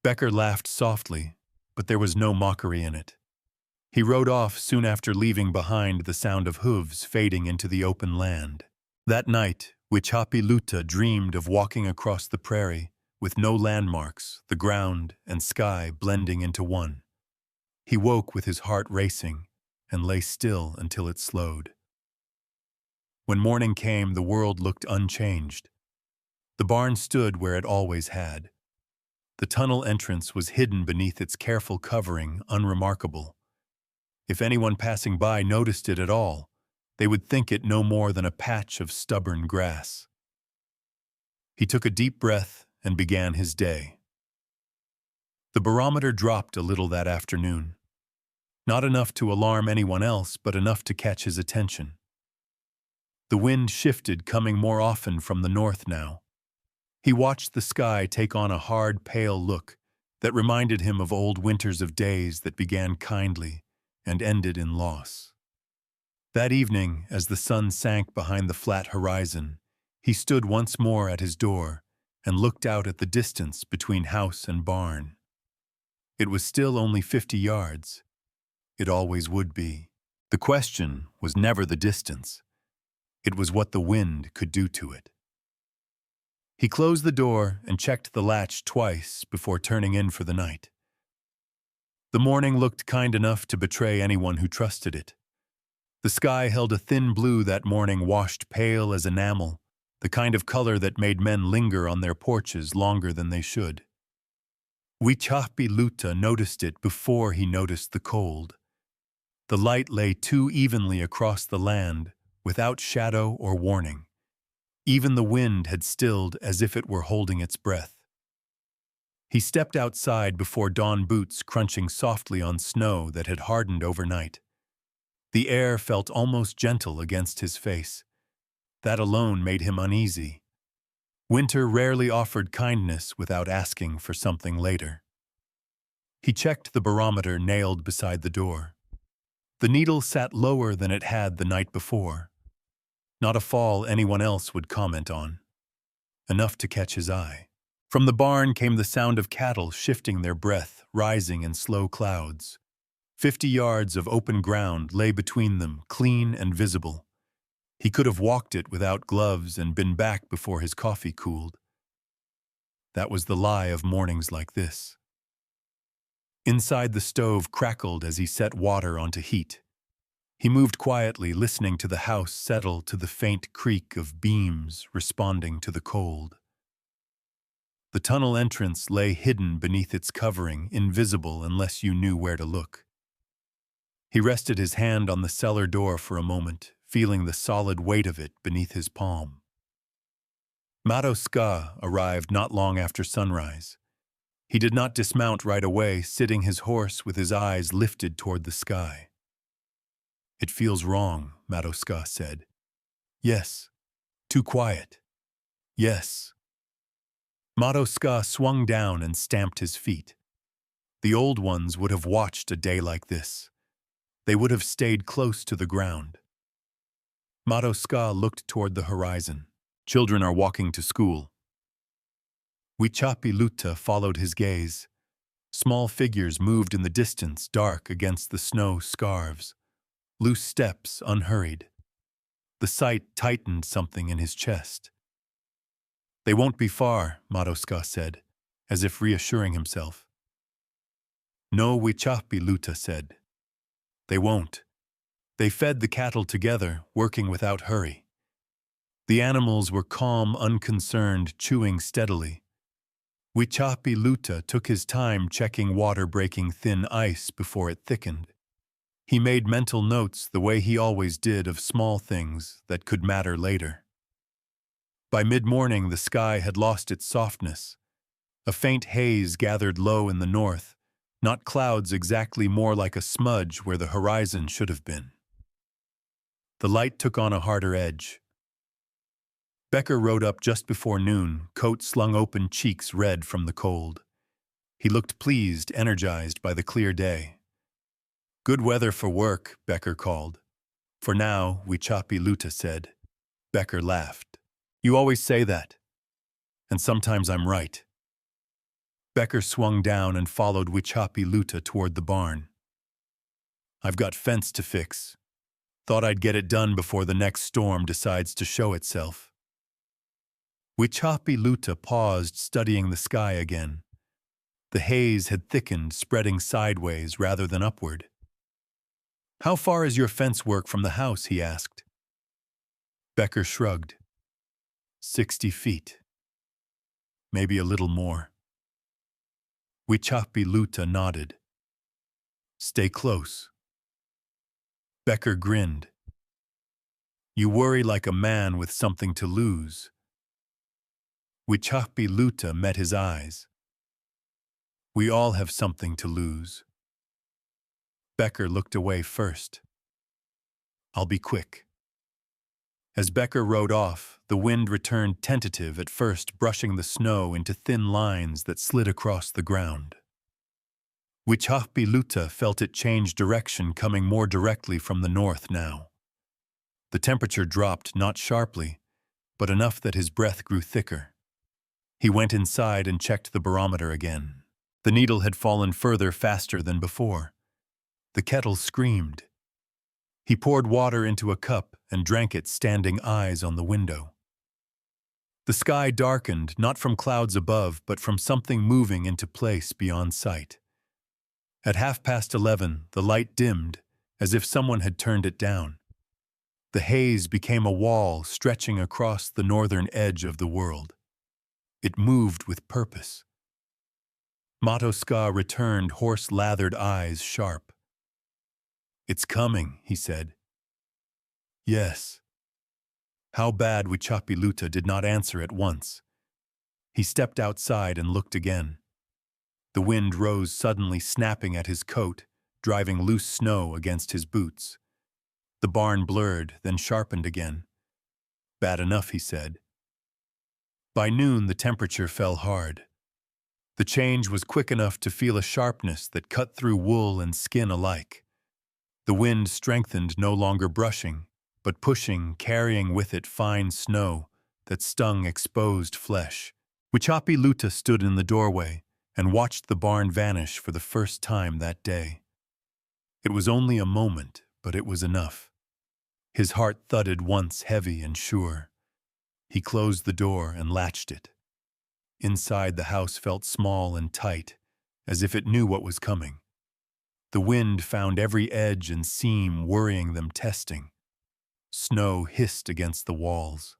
Becker laughed softly, but there was no mockery in it. He rode off soon after, leaving behind the sound of hooves fading into the open land. That night, Wichapi dreamed of walking across the prairie, with no landmarks, the ground and sky blending into one. He woke with his heart racing and lay still until it slowed. When morning came, the world looked unchanged. The barn stood where it always had. The tunnel entrance was hidden beneath its careful covering, unremarkable. If anyone passing by noticed it at all, they would think it no more than a patch of stubborn grass. He took a deep breath and began his day. The barometer dropped a little that afternoon. Not enough to alarm anyone else, but enough to catch his attention. The wind shifted, coming more often from the north now. He watched the sky take on a hard, pale look that reminded him of old winters, of days that began kindly and ended in loss. That evening, as the sun sank behind the flat horizon, he stood once more at his door and looked out at the distance between house and barn. It was still only 50 yards. It always would be. The question was never the distance. It was what the wind could do to it. He closed the door and checked the latch twice before turning in for the night. The morning looked kind enough to betray anyone who trusted it. The sky held a thin blue that morning, washed pale as enamel, the kind of color that made men linger on their porches longer than they should. Wichapi noticed it before he noticed the cold. The light lay too evenly across the land, without shadow or warning. Even the wind had stilled as if it were holding its breath. He stepped outside before dawn boots crunching softly on snow that had hardened overnight. The air felt almost gentle against his face. That alone made him uneasy. Winter rarely offered kindness without asking for something later. He checked the barometer nailed beside the door. The needle sat lower than it had the night before. Not a fall anyone else would comment on. Enough to catch his eye. From the barn came the sound of cattle shifting their breath, rising in slow clouds. 50 yards of open ground lay between them, clean and visible. He could have walked it without gloves and been back before his coffee cooled. That was the lie of mornings like this. Inside the stove crackled as he set water onto heat. He moved quietly, listening to the house settle to the faint creak of beams responding to the cold. The tunnel entrance lay hidden beneath its covering, invisible unless you knew where to look. He rested his hand on the cellar door for a moment, feeling the solid weight of it beneath his palm. Mado Ska arrived not long after sunrise. He did not dismount right away, sitting his horse with his eyes lifted toward the sky. "It feels wrong," Mado Ska said. "Yes. Too quiet. Yes." Mado Ska swung down and stamped his feet. The old ones would have watched a day like this. They would have stayed close to the ground. Mado Ska looked toward the horizon. Children are walking to school. Wichapi Luta followed his gaze. Small figures moved in the distance, dark against the snow scarves. Loose steps, unhurried. The sight tightened something in his chest. "They won't be far," Mado Ska said, as if reassuring himself. "No," Wichapi Luta said. "They won't." They fed the cattle together, working without hurry. The animals were calm, unconcerned, chewing steadily. Wichapi Luta took his time checking water breaking thin ice before it thickened. He made mental notes the way he always did of small things that could matter later. By mid-morning, the sky had lost its softness. A faint haze gathered low in the north, not clouds exactly, more like a smudge where the horizon should have been. The light took on a harder edge. Becker rode up just before noon, coat slung open, cheeks red from the cold. He looked pleased, energized by the clear day. "Good weather for work," Becker called. "For now," Wichapi Luta said. Becker laughed. "You always say that. And sometimes I'm right." Becker swung down and followed Wichapi Luta toward the barn. "I've got fence to fix. Thought I'd get it done before the next storm decides to show itself." Wichapi Luta paused, studying the sky again. The haze had thickened, spreading sideways rather than upward. "How far is your fence work from the house?" he asked. Becker shrugged. 60 feet. Maybe a little more. Wichapi Luta nodded. "Stay close." Becker grinned. "You worry like a man with something to lose." Wichapi Luta met his eyes. "We all have something to lose." Becker looked away first. "I'll be quick." As Becker rode off, the wind returned, tentative at first, brushing the snow into thin lines that slid across the ground. Wichapi Luta felt it change direction, coming more directly from the north now. The temperature dropped, not sharply, but enough that his breath grew thicker. He went inside and checked the barometer again. The needle had fallen further, faster than before. The kettle screamed. He poured water into a cup and drank it, standing eyes on the window. The sky darkened, not from clouds above, but from something moving into place beyond sight. At 11:30, the light dimmed, as if someone had turned it down. The haze became a wall stretching across the northern edge of the world. It moved with purpose. Mado Ska returned, horse-lathered eyes sharp. It's coming, he said. Yes. How bad Wichapiluta did not answer at once. He stepped outside and looked again. The wind rose suddenly, snapping at his coat, driving loose snow against his boots. The barn blurred, then sharpened again. Bad enough, he said. By noon, the temperature fell hard. The change was quick enough to feel a sharpness that cut through wool and skin alike. The wind strengthened, no longer brushing, but pushing, carrying with it fine snow that stung exposed flesh. Wichapiluta stood in the doorway and watched the barn vanish for the first time that day. It was only a moment, but it was enough. His heart thudded once, heavy and sure. He closed the door and latched it. Inside, the house felt small and tight, as if it knew what was coming. The wind found every edge and seam, worrying them, testing. Snow hissed against the walls.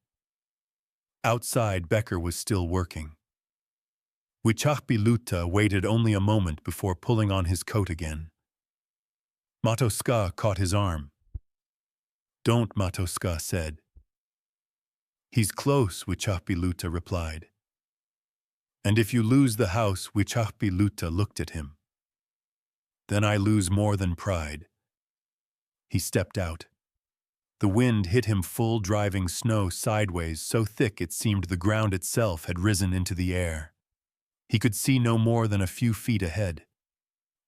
Outside, Becker was still working. Wichapiluta waited only a moment before pulling on his coat again. Matoska caught his arm. Don't, Matoska said. He's close, Wichapiluta replied. And if you lose the house, Wichapiluta looked at him. Then I lose more than pride. He stepped out. The wind hit him full, driving snow sideways, so thick it seemed the ground itself had risen into the air. He could see no more than a few feet ahead.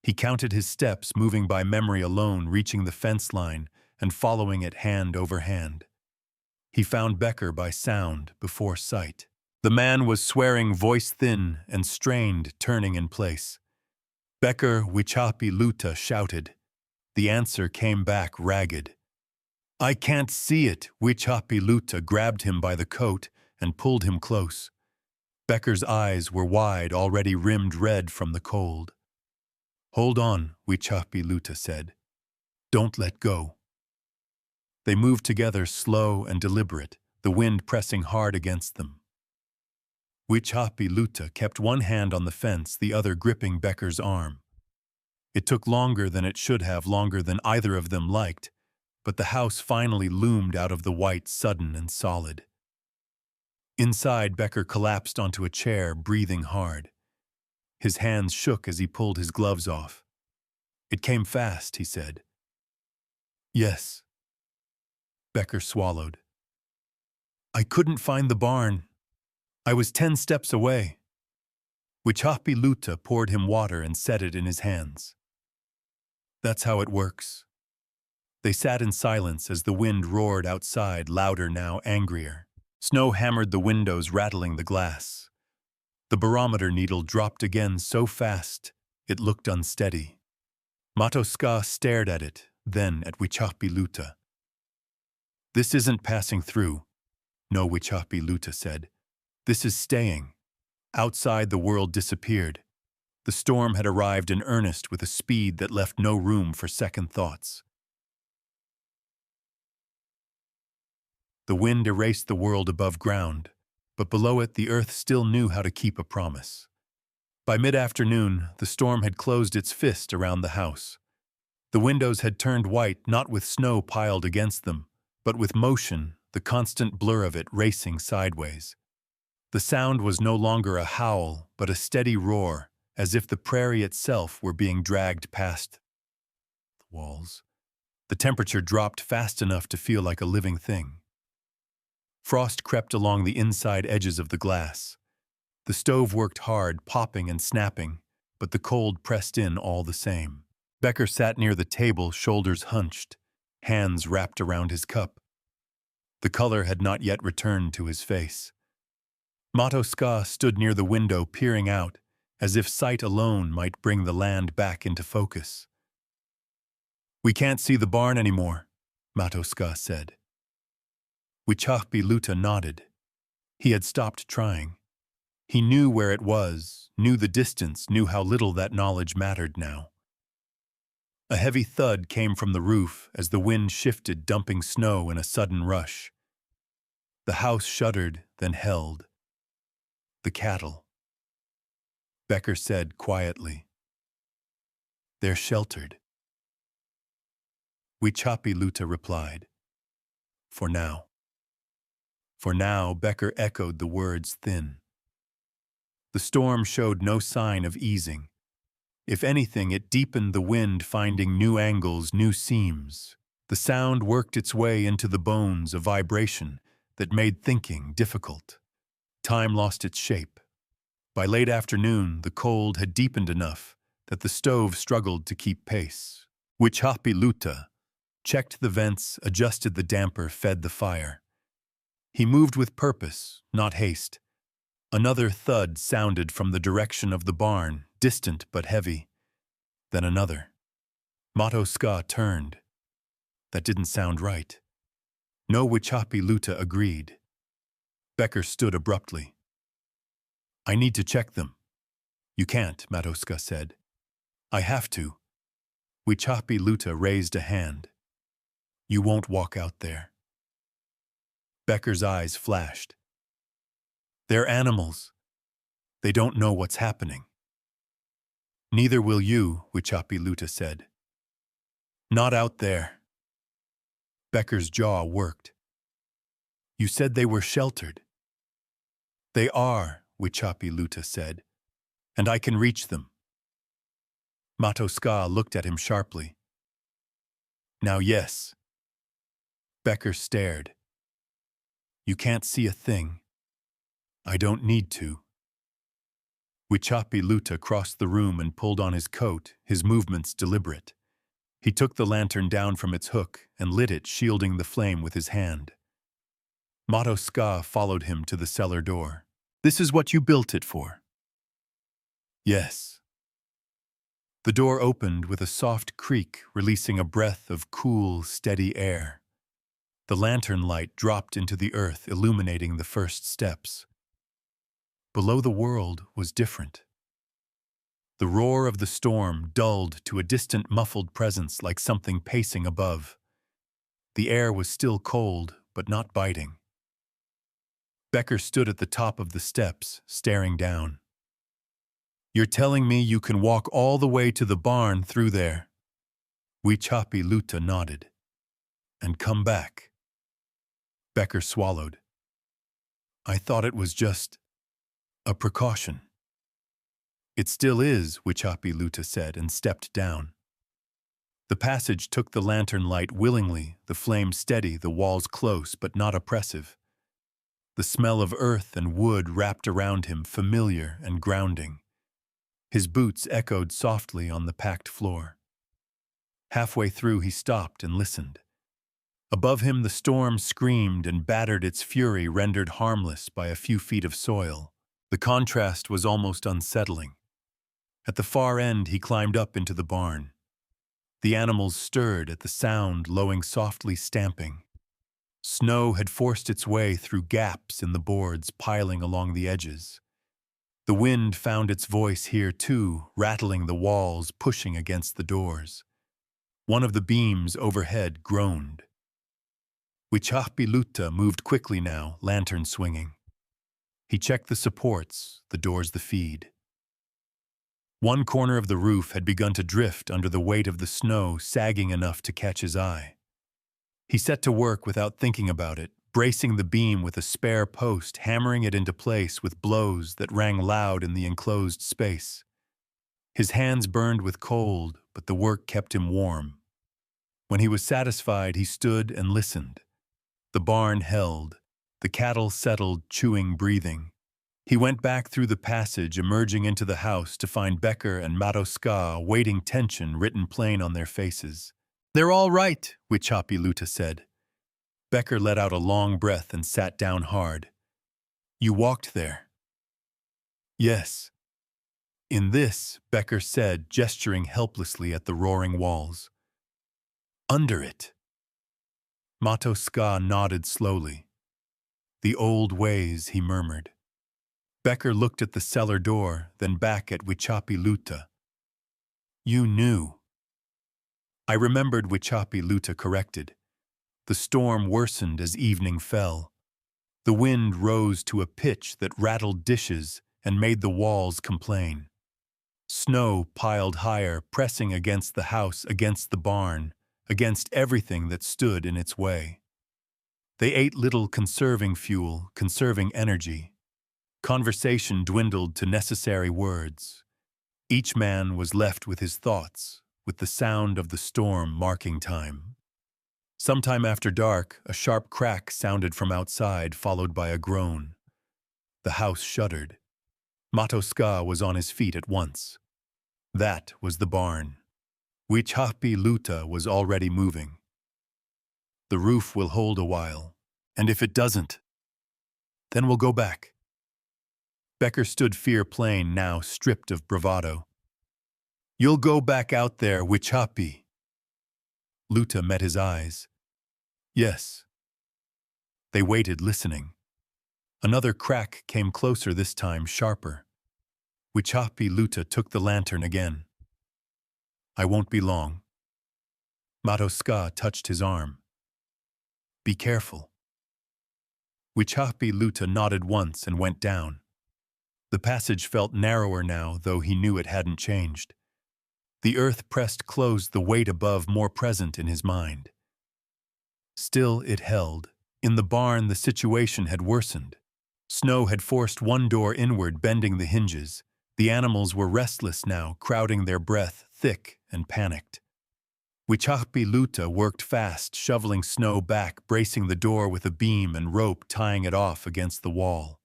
He counted his steps, moving by memory alone, reaching the fence line and following it hand over hand. He found Becker by sound, before sight. The man was swearing, voice thin and strained, turning in place. Becker, Wichapiluta shouted. The answer came back ragged. I can't see it. Wichapiluta grabbed him by the coat and pulled him close. Becker's eyes were wide, already rimmed red from the cold. Hold on, Wichapiluta said. Don't let go. They moved together, slow and deliberate, the wind pressing hard against them. Wichapiluta kept one hand on the fence, the other gripping Becker's arm. It took longer than it should have, longer than either of them liked, but the house finally loomed out of the white, sudden and solid. Inside, Becker collapsed onto a chair, breathing hard. His hands shook as he pulled his gloves off. It came fast, he said. Yes. Becker swallowed. I couldn't find the barn. I was 10 steps away. Wichapiluta poured him water and set it in his hands. That's how it works. They sat in silence as the wind roared outside, louder now, angrier. Snow hammered the windows, rattling the glass. The barometer needle dropped again so fast it looked unsteady. Matoska stared at it, then at Wichapiluta. This isn't passing through. No, Wichapiluta said. This is staying. Outside, the world disappeared. The storm had arrived in earnest with a speed that left no room for second thoughts. The wind erased the world above ground, but below it the earth still knew how to keep a promise. By mid-afternoon, the storm had closed its fist around the house. The windows had turned white, not with snow piled against them, but with motion, the constant blur of it racing sideways. The sound was no longer a howl, but a steady roar, as if the prairie itself were being dragged past the walls. The temperature dropped fast enough to feel like a living thing. Frost crept along the inside edges of the glass. The stove worked hard, popping and snapping, but the cold pressed in all the same. Becker sat near the table, shoulders hunched, hands wrapped around his cup. The color had not yet returned to his face. Matoska stood near the window, peering out, as if sight alone might bring the land back into focus. We can't see the barn anymore, Matoska said. Wichapiluta nodded. He had stopped trying. He knew where it was, knew the distance, knew how little that knowledge mattered now. A heavy thud came from the roof as the wind shifted, dumping snow in a sudden rush. The house shuddered, then held. The cattle. Becker said quietly, They're sheltered. Wichapi Luta replied. For now. For now, Becker echoed the words thin. The storm showed no sign of easing. If anything, it deepened the wind, finding new angles, new seams. The sound worked its way into the bones, a vibration that made thinking difficult. Time lost its shape. By late afternoon, the cold had deepened enough that the stove struggled to keep pace. Wichapi Luta checked the vents, adjusted the damper, fed the fire. He moved with purpose, not haste. Another thud sounded from the direction of the barn, distant but heavy. Then another. Matoska turned. That didn't sound right. No, Wichapi Luta agreed. Becker stood abruptly. I need to check them. You can't, Matoska said. I have to. Wichapi Luta raised a hand. You won't walk out there. Becker's eyes flashed. They're animals. They don't know what's happening. Neither will you, Wichapi Luta said. Not out there. Becker's jaw worked. You said they were sheltered. They are, Wichapi Luta said, and I can reach them. Matoska looked at him sharply. Now yes. Becker stared. You can't see a thing. I don't need to. Wichapi Luta crossed the room and pulled on his coat, his movements deliberate. He took the lantern down from its hook and lit it, shielding the flame with his hand. Matoska followed him to the cellar door. This is what you built it for? Yes. The door opened with a soft creak, releasing a breath of cool, steady air. The lantern light dropped into the earth, illuminating the first steps. Below, the world was different. The roar of the storm dulled to a distant, muffled presence like something pacing above. The air was still cold, but not biting. Becker stood at the top of the steps, staring down. You're telling me you can walk all the way to the barn through there? Wichapi Luta nodded. And come back. Becker swallowed. I thought it was just a precaution. It still is, Wichapi Luta said and stepped down. The passage took the lantern light willingly, the flame steady, the walls close but not oppressive. The smell of earth and wood wrapped around him, familiar and grounding. His boots echoed softly on the packed floor. Halfway through, he stopped and listened. Above him, the storm screamed and battered, its fury rendered harmless by a few feet of soil. The contrast was almost unsettling. At the far end, he climbed up into the barn. The animals stirred at the sound, lowing softly, stamping. Snow had forced its way through gaps in the boards, piling along the edges. The wind found its voice here too, rattling the walls, pushing against the doors. One of the beams overhead groaned. Wichapi Luta moved quickly now, lantern swinging. He checked the supports, the doors, the feed. One corner of the roof had begun to drift under the weight of the snow, sagging enough to catch his eye. He set to work without thinking about it, bracing the beam with a spare post, hammering it into place with blows that rang loud in the enclosed space. His hands burned with cold, but the work kept him warm. When he was satisfied, he stood and listened. The barn held. The cattle settled, chewing, breathing. He went back through the passage, emerging into the house to find Becker and Matoska waiting, tension written plain on their faces. They're all right, Wichapi Luta said. Becker let out a long breath and sat down hard. You walked there? Yes. In this, Becker said, gesturing helplessly at the roaring walls. Under it. Matoska nodded slowly. The old ways, he murmured. Becker looked at the cellar door, then back at Wichapi Luta. You knew. I remembered, Wichapi Luta corrected. The storm worsened as evening fell. The wind rose to a pitch that rattled dishes and made the walls complain. Snow piled higher, pressing against the house, against the barn, against everything that stood in its way. They ate little, conserving fuel, conserving energy. Conversation dwindled to necessary words. Each man was left with his thoughts, with the sound of the storm marking time. Sometime after dark, a sharp crack sounded from outside, followed by a groan. The house shuddered. Matoska was on his feet at once. That was the barn. Wichapi Luta was already moving. The roof will hold a while, and if it doesn't, then we'll go back. Becker stood fear plain, now stripped of bravado. You'll go back out there, Wichapi. Luta met his eyes. Yes. They waited, listening. Another crack came closer, this time sharper. Wichapi Luta took the lantern again. I won't be long. Matoska touched his arm. Be careful. Wichapi Luta nodded once and went down. The passage felt narrower now, though he knew it hadn't changed. The earth pressed close, the weight above more present in his mind. Still it held. In the barn the situation had worsened. Snow had forced one door inward, bending the hinges. The animals were restless now, crowding their breath, thick and panicked. Wichapi Luta worked fast, shoveling snow back, bracing the door with a beam and rope, tying it off against the wall.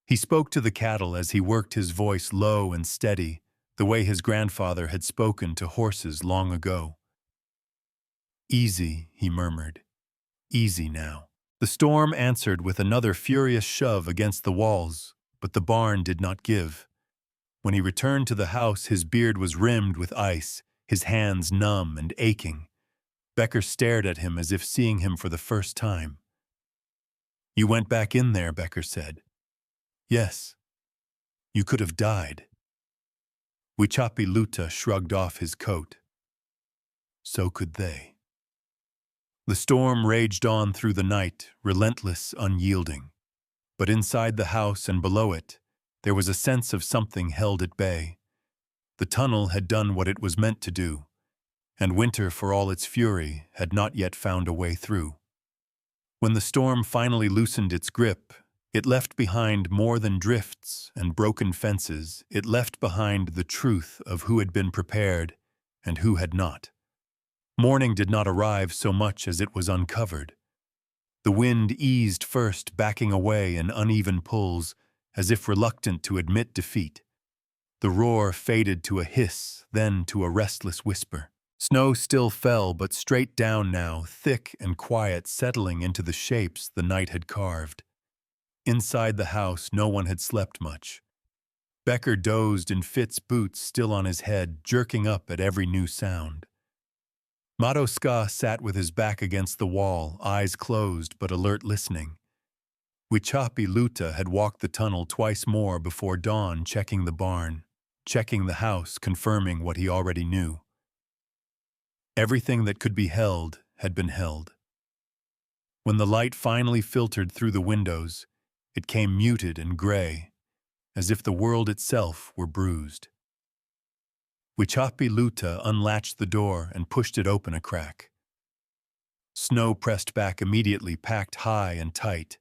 He spoke to the cattle as he worked, his voice low and steady, the way his grandfather had spoken to horses long ago. Easy, he murmured. Easy now. The storm answered with another furious shove against the walls, but the barn did not give. When he returned to the house, his beard was rimmed with ice, his hands numb and aching. Becker stared at him as if seeing him for the first time. You went back in there, Becker said. Yes. You could have died. Wichapi Luta shrugged off his coat. So could they. The storm raged on through the night, relentless, unyielding. But inside the house and below it, there was a sense of something held at bay. The tunnel had done what it was meant to do, and winter, for all its fury, had not yet found a way through. When the storm finally loosened its grip, it left behind more than drifts and broken fences. It left behind the truth of who had been prepared and who had not. Morning did not arrive so much as it was uncovered. The wind eased first, backing away in uneven pulls, as if reluctant to admit defeat. The roar faded to a hiss, then to a restless whisper. Snow still fell, but straight down now, thick and quiet, settling into the shapes the night had carved. Inside the house, no one had slept much. Becker dozed in fits, boots still on his head, jerking up at every new sound. Matoska sat with his back against the wall, eyes closed but alert, listening. Wichapi Luta had walked the tunnel twice more before dawn, checking the barn, checking the house, confirming what he already knew. Everything that could be held had been held. When the light finally filtered through the windows, it came muted and gray, as if the world itself were bruised. Wichapi Luta unlatched the door and pushed it open a crack. Snow pressed back immediately, packed high and tight.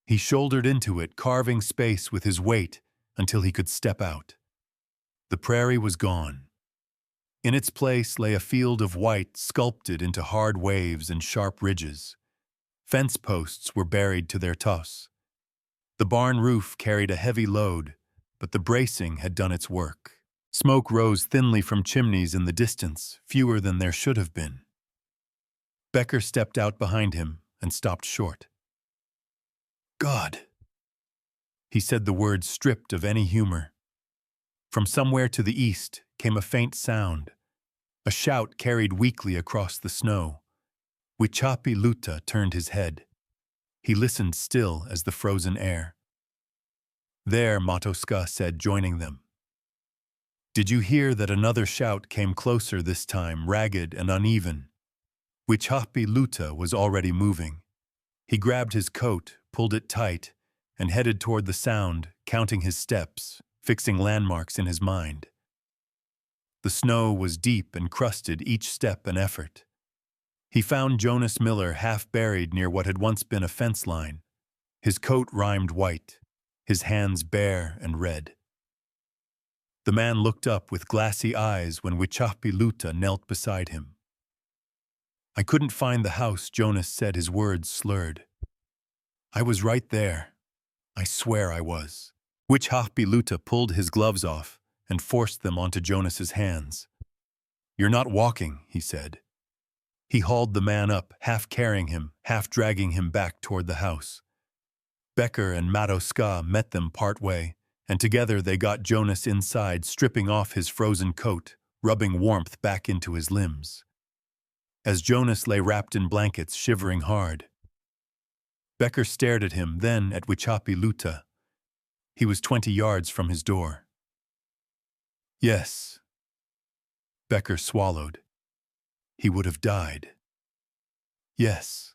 He shouldered into it, carving space with his weight until he could step out. The prairie was gone. In its place lay a field of white sculpted into hard waves and sharp ridges. Fence posts were buried to their tops. The barn roof carried a heavy load, but the bracing had done its work. Smoke rose thinly from chimneys in the distance, fewer than there should have been. Becker stepped out behind him and stopped short. God! He said the words stripped of any humor. From somewhere to the east came a faint sound. A shout carried weakly across the snow. Wichapi Luta turned his head. He listened still as the frozen air. There, Matoska said, joining them. Did you hear that another shout came closer this time, ragged and uneven? Wichapi Luta was already moving. He grabbed his coat, pulled it tight, and headed toward the sound, counting his steps, fixing landmarks in his mind. The snow was deep and crusted, each step an effort. He found Jonas Miller half buried near what had once been a fence line. His coat rimed white, his hands bare and red. The man looked up with glassy eyes when Wichapi knelt beside him. "I couldn't find the house," Jonas said, his words slurred. "I was right there. I swear I was." Wichapi pulled his gloves off and forced them onto Jonas's hands. "You're not walking," he said. He hauled the man up, half carrying him, half dragging him back toward the house. Becker and Matoska met them partway, and together they got Jonas inside, stripping off his frozen coat, rubbing warmth back into his limbs. As Jonas lay wrapped in blankets, shivering hard, Becker stared at him, then at Wichapi. He was 20 yards from his door. Yes. Becker swallowed. He would have died. Yes.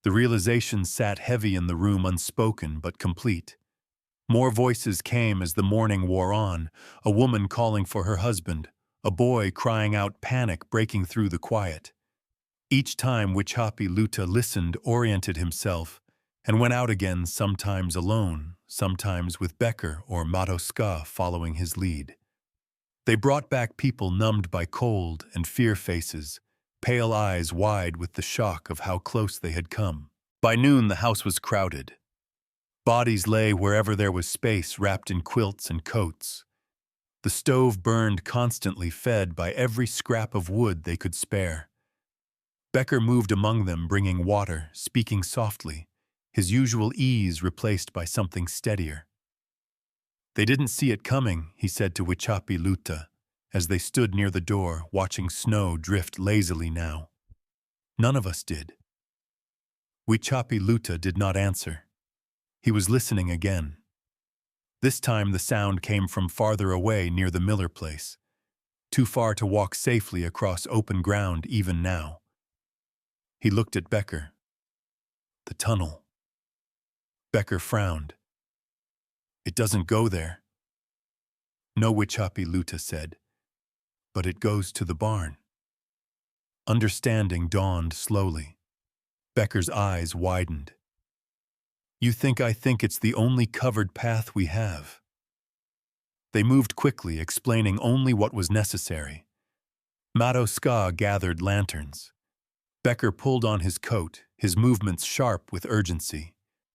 The realization sat heavy in the room, unspoken but complete. More voices came as the morning wore on, a woman calling for her husband, a boy crying out, panic breaking through the quiet. Each time Wichapi listened, oriented himself, and went out again, sometimes alone, sometimes with Becker or Matoska following his lead. They brought back people numbed by cold and fear faces, pale eyes wide with the shock of how close they had come. By noon, the house was crowded. Bodies lay wherever there was space, wrapped in quilts and coats. The stove burned constantly, fed by every scrap of wood they could spare. Becker moved among them, bringing water, speaking softly, his usual ease replaced by something steadier. "They didn't see it coming," he said to Wichapi as they stood near the door, watching snow drift lazily now. "None of us did." Wichapi did not answer. He was listening again. This time the sound came from farther away, near the Miller place, too far to walk safely across open ground even now. He looked at Becker. "The tunnel." Becker frowned. "It doesn't go there." "No," Wichapi said, "but it goes to the barn." Understanding dawned slowly. Becker's eyes widened. "You think I think it's the only covered path we have." They moved quickly, explaining only what was necessary. Matoska gathered lanterns. Becker pulled on his coat, his movements sharp with urgency.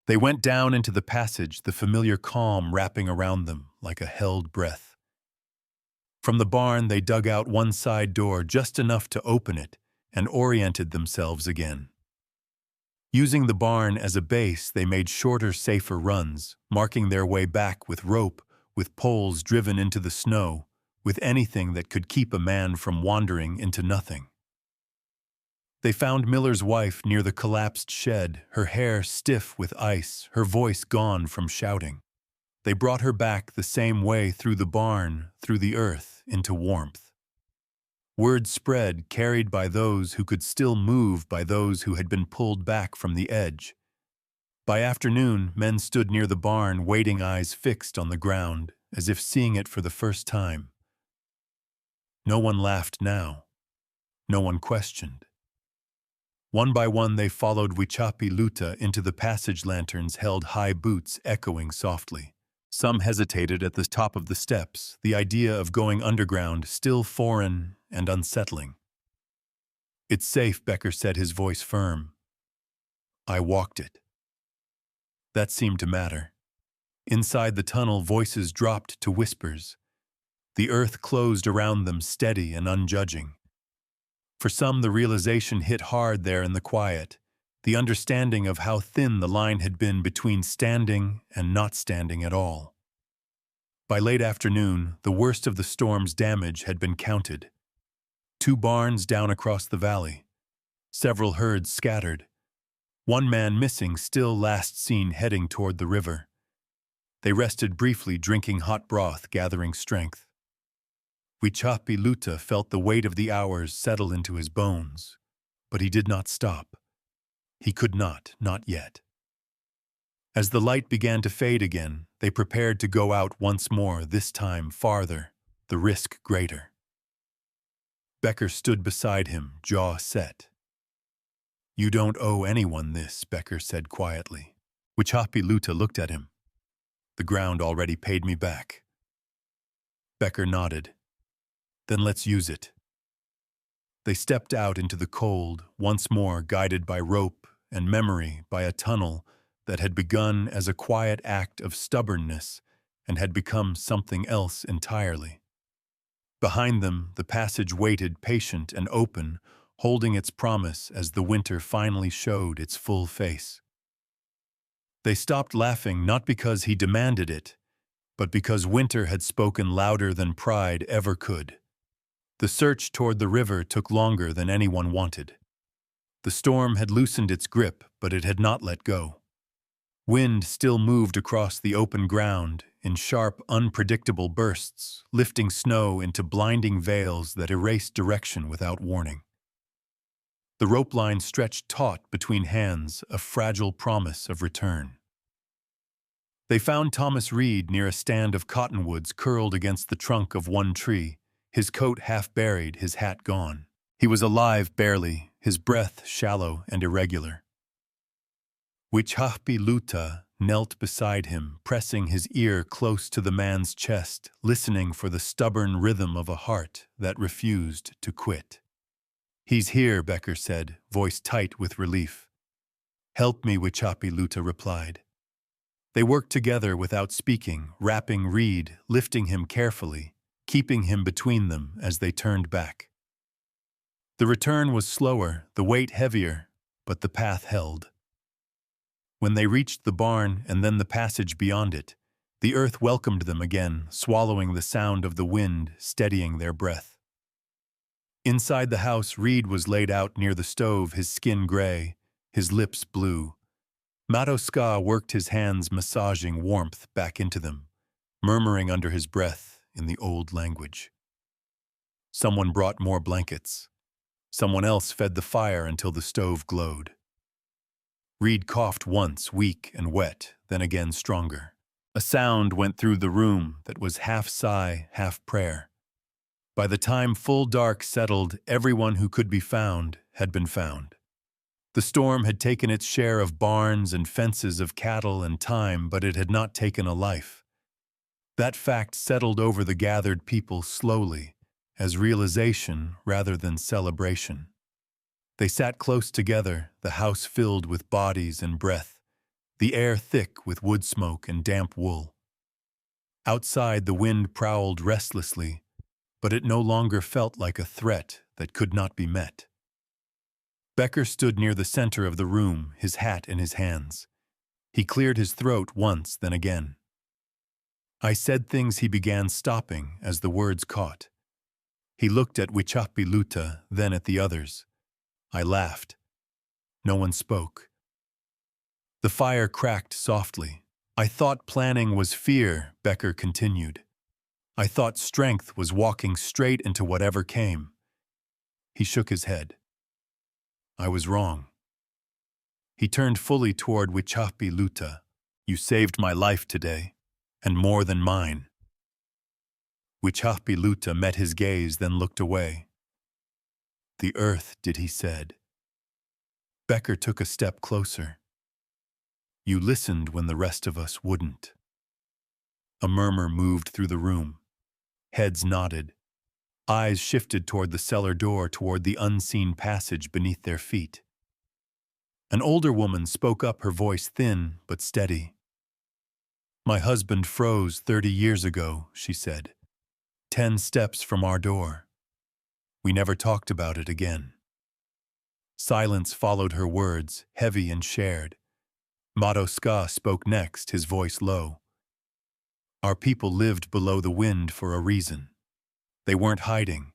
They went down into the passage, the familiar calm wrapping around them like a held breath. From the barn, they dug out one side door just enough to open it and oriented themselves again. Using the barn as a base, they made shorter, safer runs, marking their way back with rope, with poles driven into the snow, with anything that could keep a man from wandering into nothing. They found Miller's wife near the collapsed shed, her hair stiff with ice, her voice gone from shouting. They brought her back the same way, through the barn, through the earth, into warmth. Word spread, carried by those who could still move, by those who had been pulled back from the edge. By afternoon, men stood near the barn, waiting, eyes fixed on the ground, as if seeing it for the first time. No one laughed now. No one questioned. One by one they followed Wichapi into the passage. Lanterns held high boots, echoing softly. Some hesitated at the top of the steps, the idea of going underground still foreign and unsettling. "It's safe," Becker said, his voice firm. "I walked it." That seemed to matter. Inside the tunnel, voices dropped to whispers. The earth closed around them, steady and unjudging. For some, the realization hit hard there in the quiet, the understanding of how thin the line had been between standing and not standing at all. By late afternoon, the worst of the storm's damage had been counted. 2 barns down across the valley, several herds scattered, one man missing, still last seen heading toward the river. They rested briefly, drinking hot broth, gathering strength. Wichapi felt the weight of the hours settle into his bones, but he did not stop. He could not yet. As the light began to fade again, they prepared to go out once more, this time farther, the risk greater. Becker stood beside him, jaw set. "You don't owe anyone this," Becker said quietly. Wichapi-Luta looked at him. "The ground already paid me back." Becker nodded. "Then let's use it." They stepped out into the cold, once more guided by rope and memory by a tunnel that had begun as a quiet act of stubbornness and had become something else entirely. Behind them, the passage waited, patient and open, holding its promise as the winter finally showed its full face. They stopped laughing not because he demanded it, but because winter had spoken louder than pride ever could. The search toward the river took longer than anyone wanted. The storm had loosened its grip, but it had not let go. Wind still moved across the open ground in sharp, unpredictable bursts, lifting snow into blinding veils that erased direction without warning. The rope line stretched taut between hands, a fragile promise of return. They found Thomas Reed near a stand of cottonwoods curled against the trunk of one tree, his coat half buried, his hat gone. He was alive barely, his breath shallow and irregular. Wichapi-Luta knelt beside him, pressing his ear close to the man's chest, listening for the stubborn rhythm of a heart that refused to quit. "He's here," Becker said, voice tight with relief. "Help me," Wichapi-Luta replied. They worked together without speaking, wrapping Reed, lifting him carefully, keeping him between them as they turned back. The return was slower, the weight heavier, but the path held. When they reached the barn and then the passage beyond it, the earth welcomed them again, swallowing the sound of the wind, steadying their breath. Inside the house, Reed was laid out near the stove, his skin gray, his lips blue. Mato-Ska worked his hands, massaging warmth back into them, murmuring under his breath in the old language. Someone brought more blankets. Someone else fed the fire until the stove glowed. Reed coughed once, weak and wet, then again stronger. A sound went through the room that was half sigh, half prayer. By the time full dark settled, everyone who could be found had been found. The storm had taken its share of barns and fences of cattle and time, but it had not taken a life. That fact settled over the gathered people slowly, as realization rather than celebration. They sat close together, the house filled with bodies and breath, the air thick with wood smoke and damp wool. Outside, the wind prowled restlessly, but it no longer felt like a threat that could not be met. Becker stood near the center of the room, his hat in his hands. He cleared his throat once, then again. "I said things," he began, stopping as the words caught. He looked at Wichapi-Luta, then at the others. "I laughed." No one spoke. The fire cracked softly. "I thought planning was fear," Becker continued. "I thought strength was walking straight into whatever came." He shook his head. "I was wrong." He turned fully toward Wichapi-Luta. "You saved my life today, and more than mine." Wichapi-Luta met his gaze, then looked away. "The earth," he said. Becker took a step closer. "You listened when the rest of us wouldn't." A murmur moved through the room. Heads nodded. Eyes shifted toward the cellar door, toward the unseen passage beneath their feet. An older woman spoke up, her voice thin but steady. "My husband froze 30 years ago," she said. 10 steps from our door. We never talked about it again." Silence followed her words, heavy and shared. Mato-Ska spoke next, his voice low. "Our people lived below the wind for a reason. They weren't hiding.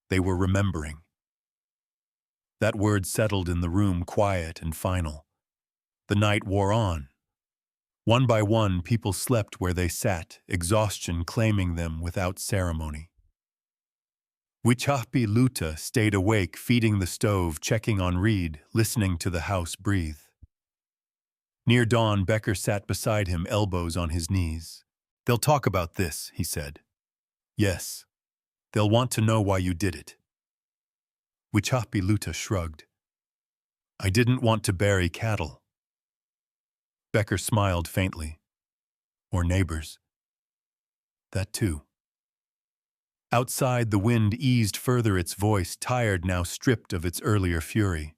They were remembering." That word settled in the room, quiet and final. The night wore on. One by one, people slept where they sat, exhaustion claiming them without ceremony. Wichapi-Luta stayed awake, feeding the stove, checking on Reed, listening to the house breathe. Near dawn, Becker sat beside him, elbows on his knees. "They'll talk about this," he said. "Yes. They'll want to know why you did it. Wichapi shrugged. I didn't want to bury cattle. Becker smiled faintly. Or neighbors. That too. Outside, the wind eased further, its voice tired, now stripped of its earlier fury.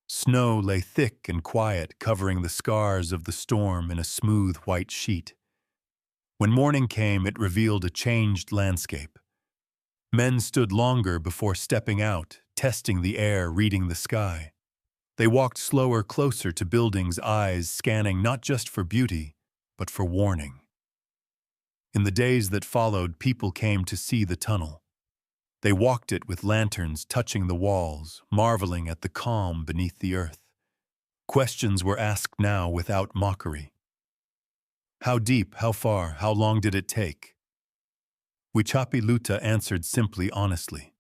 Snow lay thick and quiet, covering the scars of the storm in a smooth white sheet. When morning came, it revealed a changed landscape. Men stood longer before stepping out, testing the air, reading the sky. They walked slower, closer to buildings, eyes scanning not just for beauty, but for warning. In the days that followed, people came to see the tunnel. They walked it with lanterns touching the walls, marveling at the calm beneath the earth. Questions were asked now without mockery. How deep, how far, how long did it take? Wichapi answered simply, honestly.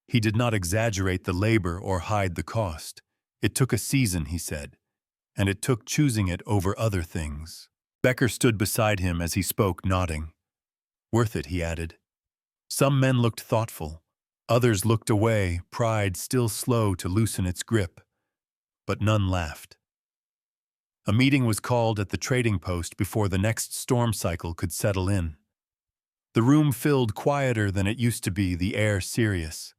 He did not exaggerate the labor or hide the cost. It took a season, he said, and it took choosing it over other things. Becker stood beside him as he spoke, nodding. Worth it, he added. Some men looked thoughtful. Others looked away, pride still slow to loosen its grip. But none laughed. A meeting was called at the trading post before the next storm cycle could settle in. The room filled, quieter than it used to be, the air serious.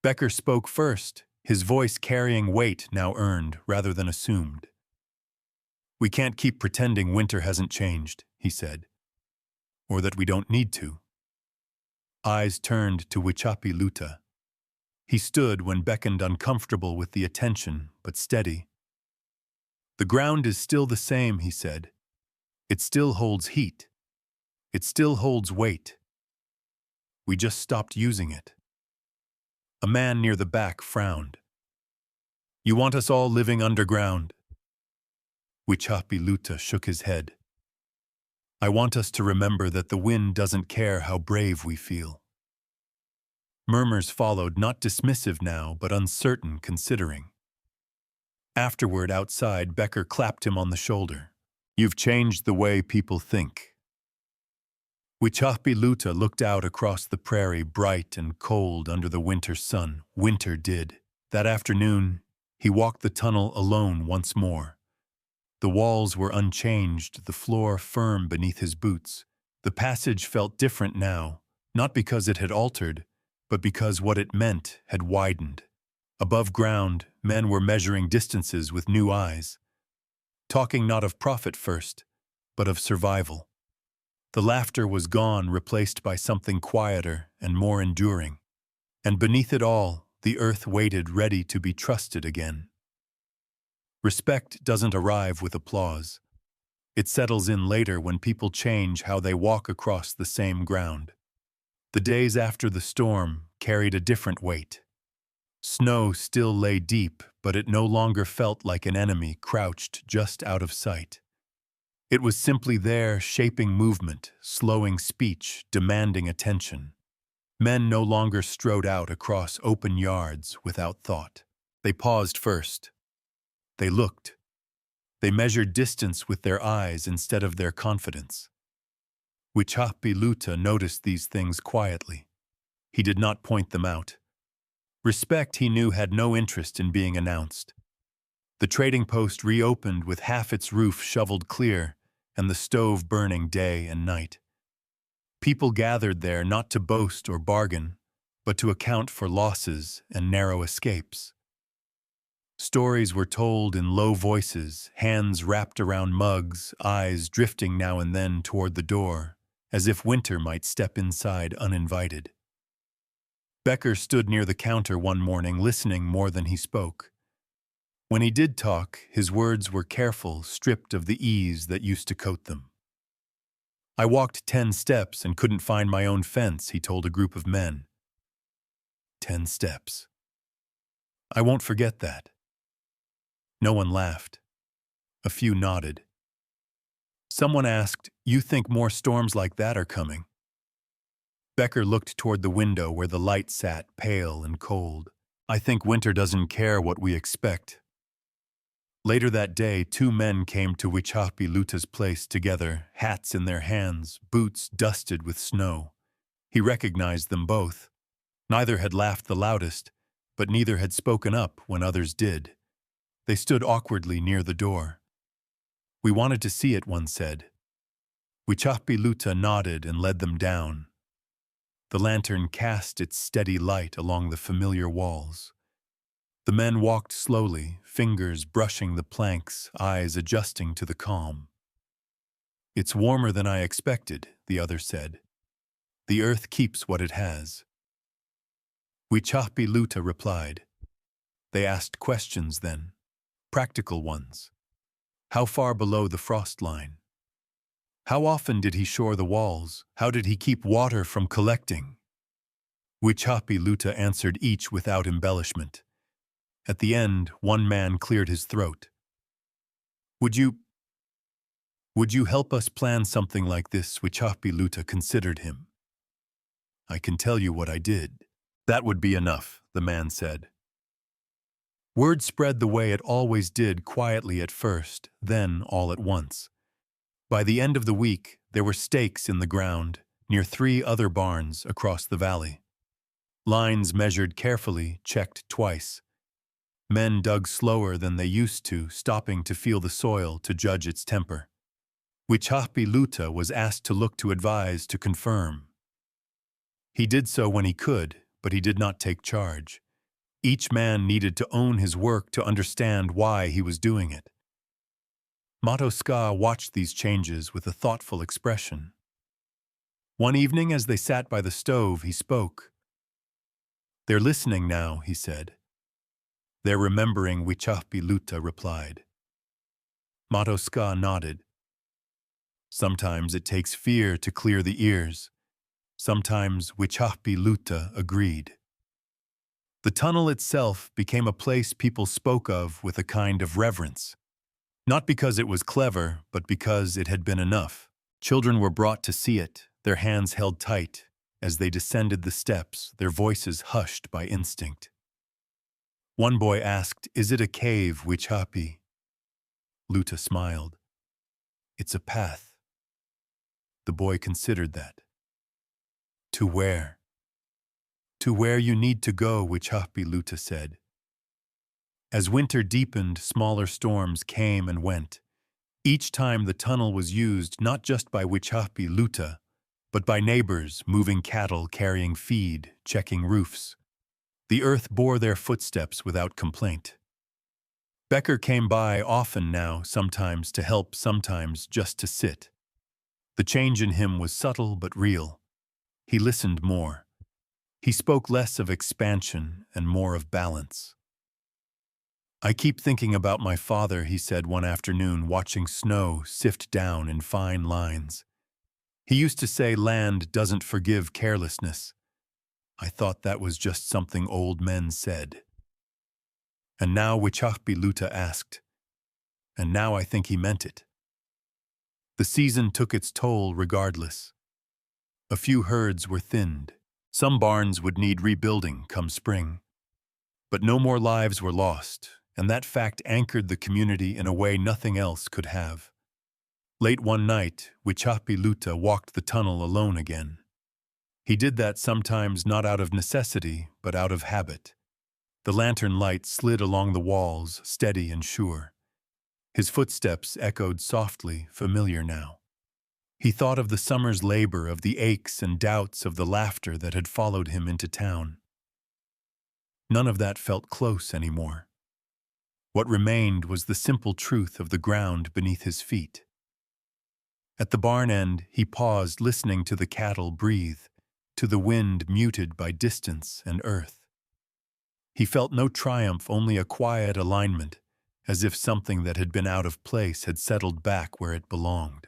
Becker spoke first, his voice carrying weight now earned rather than assumed. We can't keep pretending winter hasn't changed, he said. Or that we don't need to. Eyes turned to Wichapi. He stood when beckoned, uncomfortable with the attention, but steady. The ground is still the same, he said. It still holds heat. It still holds weight. We just stopped using it. A man near the back frowned. You want us all living underground? Wichapi shook his head. I want us to remember that the wind doesn't care how brave we feel. Murmurs followed, not dismissive now, but uncertain, considering. Afterward, outside, Becker clapped him on the shoulder. You've changed the way people think. Wichapi looked out across the prairie, bright and cold under the winter sun. Winter did. That afternoon, he walked the tunnel alone once more. The walls were unchanged, the floor firm beneath his boots. The passage felt different now, not because it had altered, but because what it meant had widened. Above ground, men were measuring distances with new eyes, talking not of profit first, but of survival. The laughter was gone, replaced by something quieter and more enduring. And beneath it all, the earth waited, ready to be trusted again. Respect doesn't arrive with applause. It settles in later when people change how they walk across the same ground. The days after the storm carried a different weight. Snow still lay deep, but it no longer felt like an enemy crouched just out of sight. It was simply there, shaping movement, slowing speech, demanding attention. Men no longer strode out across open yards without thought. They paused first. They looked. They measured distance with their eyes instead of their confidence. Wichapi noticed these things quietly. He did not point them out. Respect, he knew, had no interest in being announced. The trading post reopened with half its roof shoveled clear and the stove burning day and night. People gathered there not to boast or bargain, but to account for losses and narrow escapes. Stories were told in low voices, hands wrapped around mugs, eyes drifting now and then toward the door, as if winter might step inside uninvited. Becker stood near the counter one morning, listening more than he spoke. When he did talk, his words were careful, stripped of the ease that used to coat them. I walked 10 steps and couldn't find my own fence, he told a group of men. 10 steps. I won't forget that. No one laughed. A few nodded. Someone asked, You think more storms like that are coming? Becker looked toward the window where the light sat, pale and cold. I think winter doesn't care what we expect. Later that day, 2 men came to Wichapi place together, hats in their hands, boots dusted with snow. He recognized them both. Neither had laughed the loudest, but neither had spoken up when others did. They stood awkwardly near the door. "We wanted to see it," one said. Wichahpiluta nodded and led them down. The lantern cast its steady light along the familiar walls. The men walked slowly, fingers brushing the planks, eyes adjusting to the calm. "It's warmer than I expected," the other said. "The earth keeps what it has." Wichahpiluta replied. They asked questions then, practical ones. How far below the frost line? How often did he shore the walls? How did he keep water from collecting? Wichahpiluta answered each without embellishment. At the end, one man cleared his throat. Would you help us plan something like this?" Wichahpiluta considered him. "I can tell you what I did." "That would be enough," the man said. Word spread the way it always did, quietly at first, then all at once. By the end of the week, there were stakes in the ground, near 3 other barns across the valley. Lines measured carefully, checked twice. Men dug slower than they used to, stopping to feel the soil, to judge its temper. Wichahpiluta was asked to look to advise, to confirm. He did so when he could, but he did not take charge. Each man needed to own his work, to understand why he was doing it. Matoska watched these changes with a thoughtful expression. One evening, as they sat by the stove, he spoke. "They're listening now," he said. "They're remembering," Wichahpiluta replied. Matoska nodded. "Sometimes it takes fear to clear the ears." Sometimes, Wichahpiluta agreed. The tunnel itself became a place people spoke of with a kind of reverence. Not because it was clever, but because it had been enough. Children were brought to see it, their hands held tight. As they descended the steps, their voices hushed by instinct. One boy asked, "Is it a cave, Wichahpi?" Luta smiled. "It's a path." The boy considered that. "To where?" "To where you need to go," Wichahpiluta said. As winter deepened, smaller storms came and went. Each time the tunnel was used not just by Wichahpiluta, but by neighbors moving cattle, carrying feed, checking roofs. The earth bore their footsteps without complaint. Becker came by often now, sometimes to help, sometimes just to sit. The change in him was subtle but real. He listened more. He spoke less of expansion and more of balance. "I keep thinking about my father," he said one afternoon, watching snow sift down in fine lines. "He used to say land doesn't forgive carelessness. I thought that was just something old men said." And now Wichahpiluta asked, and now I think he meant it. The season took its toll regardless. A few herds were thinned. Some barns would need rebuilding come spring. But no more lives were lost, and that fact anchored the community in a way nothing else could have. Late one night, Wichahpiluta walked the tunnel alone again. He did that sometimes not out of necessity, but out of habit. The lantern light slid along the walls, steady and sure. His footsteps echoed softly, familiar now. He thought of the summer's labor, of the aches and doubts, of the laughter that had followed him into town. None of that felt close anymore. What remained was the simple truth of the ground beneath his feet. At the barn end, he paused, listening to the cattle breathe, to the wind muted by distance and earth. He felt no triumph, only a quiet alignment, as if something that had been out of place had settled back where it belonged.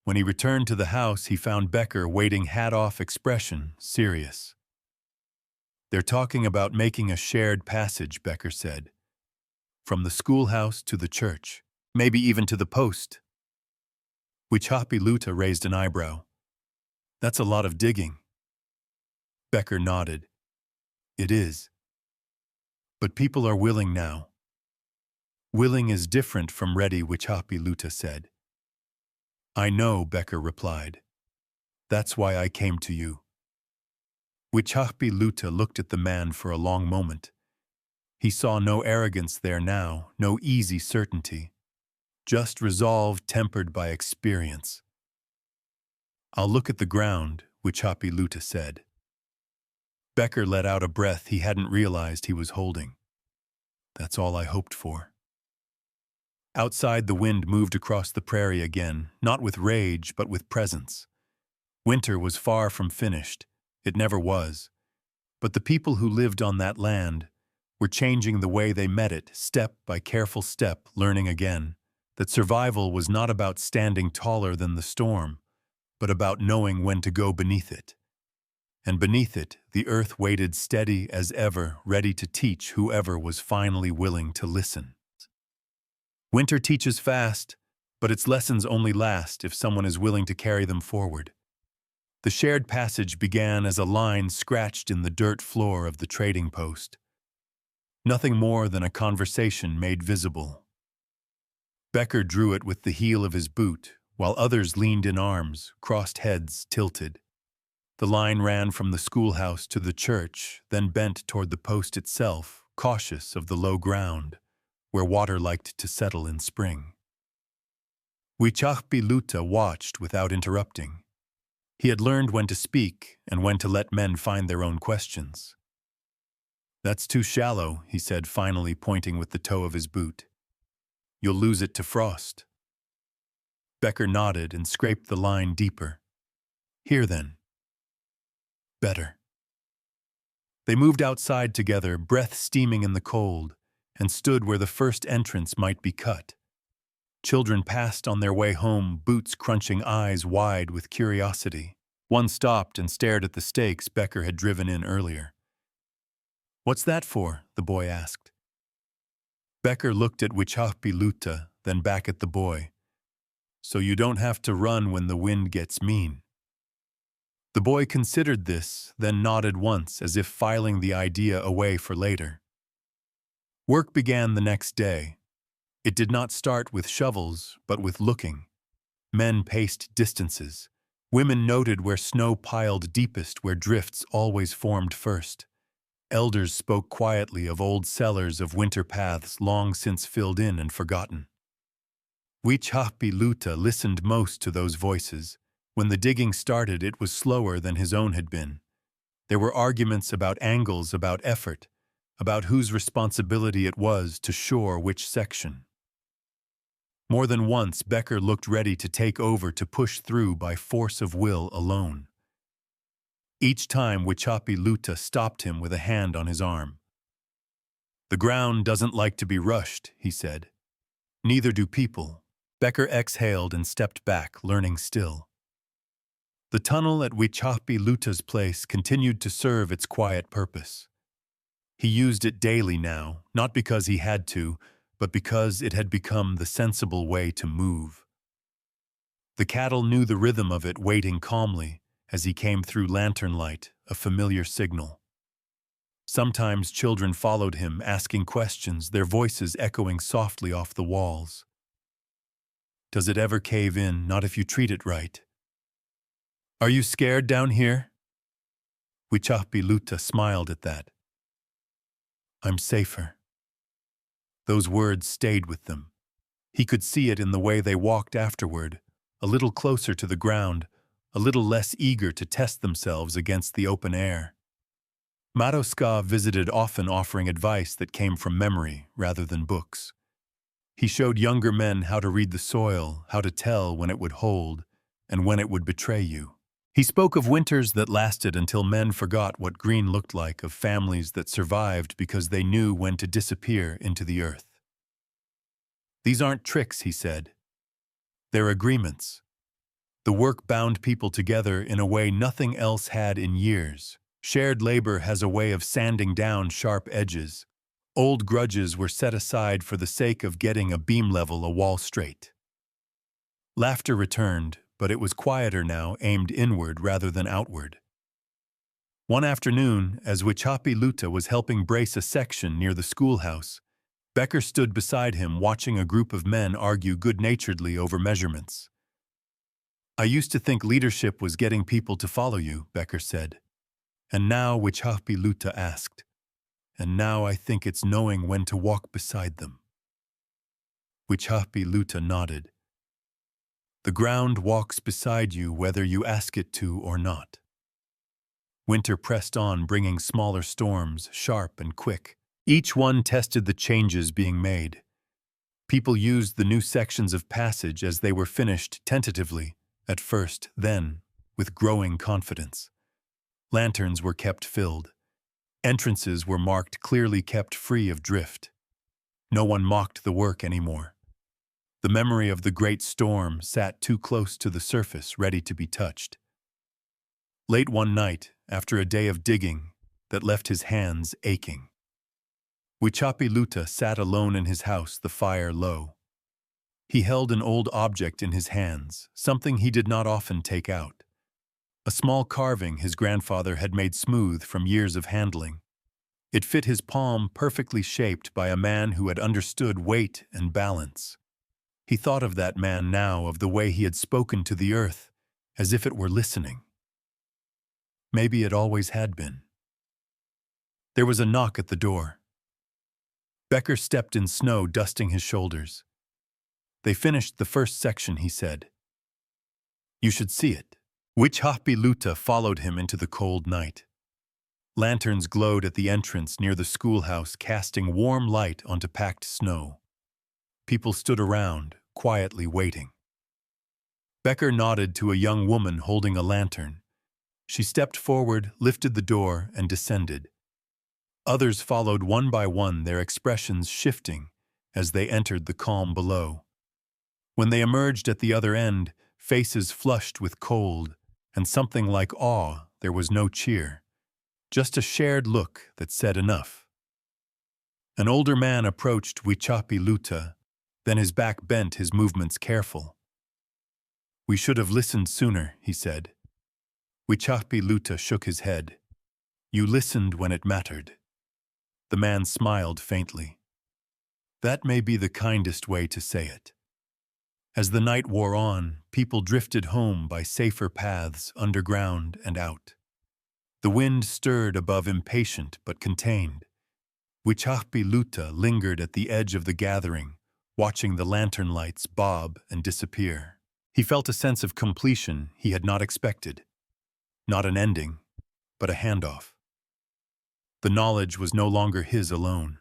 When he returned to the house, he found Becker waiting, hat-off expression, serious. "They're talking about making a shared passage," Becker said. "From the schoolhouse to the church, maybe even to the post." Wichahpiluta raised an eyebrow. "That's a lot of digging." Becker nodded. "It is. But people are willing now." "Willing is different from ready," Wichahpiluta said. "I know," Becker replied. "That's why I came to you." Wichahpi Luta looked at the man for a long moment. He saw no arrogance there now, no easy certainty. Just resolve tempered by experience. "I'll look at the ground," Wichahpi Luta said. Becker let out a breath he hadn't realized he was holding. "That's all I hoped for." Outside, the wind moved across the prairie again, not with rage, but with presence. Winter was far from finished. It never was. But the people who lived on that land were changing the way they met it, step by careful step, learning again that survival was not about standing taller than the storm, but about knowing when to go beneath it. And beneath it, the earth waited steady as ever, ready to teach whoever was finally willing to listen. Winter teaches fast, but its lessons only last if someone is willing to carry them forward. The shared passage began as a line scratched in the dirt floor of the trading post. Nothing more than a conversation made visible. Becker drew it with the heel of his boot, while others leaned in arms, crossed heads, tilted. The line ran from the schoolhouse to the church, then bent toward the post itself, cautious of the low ground, where water liked to settle in spring. Wichahpi Luta watched without interrupting. He had learned when to speak and when to let men find their own questions. "That's too shallow," he said, finally pointing with the toe of his boot. "You'll lose it to frost." Becker nodded and scraped the line deeper. "Here, then." "Better." They moved outside together, breath steaming in the cold, and stood where the first entrance might be cut. Children passed on their way home, boots crunching, eyes wide with curiosity. One stopped and stared at the stakes Becker had driven in earlier. "What's that for?" the boy asked. Becker looked at Wichahpi Luta, then back at the boy. "So you don't have to run when the wind gets mean." The boy considered this, then nodded once as if filing the idea away for later. Work began the next day. It did not start with shovels, but with looking. Men paced distances. Women noted where snow piled deepest, where drifts always formed first. Elders spoke quietly of old cellars of winter paths long since filled in and forgotten. Wichahpi Luta listened most to those voices. When the digging started, it was slower than his own had been. There were arguments about angles, about effort, about whose responsibility it was to shore which section. More than once, Becker looked ready to take over, to push through by force of will alone. Each time, Wichahpi Luta stopped him with a hand on his arm. "The ground doesn't like to be rushed," he said. "Neither do people." Becker exhaled and stepped back, learning still. The tunnel at Wichahpi Luta's place continued to serve its quiet purpose. He used it daily now, not because he had to, but because it had become the sensible way to move. The cattle knew the rhythm of it, waiting calmly as he came through lantern light, a familiar signal. Sometimes children followed him, asking questions, their voices echoing softly off the walls. "Does it ever cave in? Not if you treat it right." "Are you scared down here?" Wichahpi Luta smiled at that. "I'm safer." Those words stayed with them. He could see it in the way they walked afterward, a little closer to the ground, a little less eager to test themselves against the open air. Maroska visited often, offering advice that came from memory rather than books. He showed younger men how to read the soil, how to tell when it would hold and when it would betray you. He spoke of winters that lasted until men forgot what green looked like, of families that survived because they knew when to disappear into the earth. "These aren't tricks," he said. "They're agreements." The work bound people together in a way nothing else had in years. Shared labor has a way of sanding down sharp edges. Old grudges were set aside for the sake of getting a beam level, a wall straight. Laughter returned, but it was quieter now, aimed inward rather than outward. One afternoon, as Wichahpi Luta was helping brace a section near the schoolhouse, Becker stood beside him, watching a group of men argue good-naturedly over measurements. "I used to think leadership was getting people to follow you," Becker said. And now Wichahpi asked, and now I think it's knowing when to walk beside them. Wichahpi nodded. The ground walks beside you whether you ask it to or not. Winter pressed on, bringing smaller storms, sharp and quick. Each one tested the changes being made. People used the new sections of passage as they were finished tentatively, at first, then, with growing confidence. Lanterns were kept filled. Entrances were marked, clearly kept free of drift. No one mocked the work anymore. The memory of the great storm sat too close to the surface, ready to be touched. Late one night, after a day of digging that left his hands aching, Wichahpi sat alone in his house, the fire low. He held an old object in his hands, something he did not often take out. A small carving his grandfather had made smooth from years of handling. It fit his palm, perfectly shaped by a man who had understood weight and balance. He thought of that man now, of the way he had spoken to the earth, as if it were listening. Maybe it always had been. There was a knock at the door. Becker stepped in snow, dusting his shoulders. They finished the first section, he said. You should see it. Wichahpi followed him into the cold night. Lanterns glowed at the entrance near the schoolhouse, casting warm light onto packed snow. People stood around, quietly waiting. Becker nodded to a young woman holding a lantern. She stepped forward, lifted the door, and descended. Others followed one by one, their expressions shifting as they entered the calm below. When they emerged at the other end, faces flushed with cold and something like awe, there was no cheer. Just a shared look that said enough. An older man approached Wichahpi, then his back bent, his movements careful. We should have listened sooner, he said. Wichahpi shook his head. You listened when it mattered. The man smiled faintly. That may be the kindest way to say it. As the night wore on, people drifted home by safer paths, underground and out. The wind stirred above, impatient but contained. Wichahpi lingered at the edge of the gathering, watching the lantern lights bob and disappear. He felt a sense of completion he had not expected. Not an ending, but a handoff. The knowledge was no longer his alone.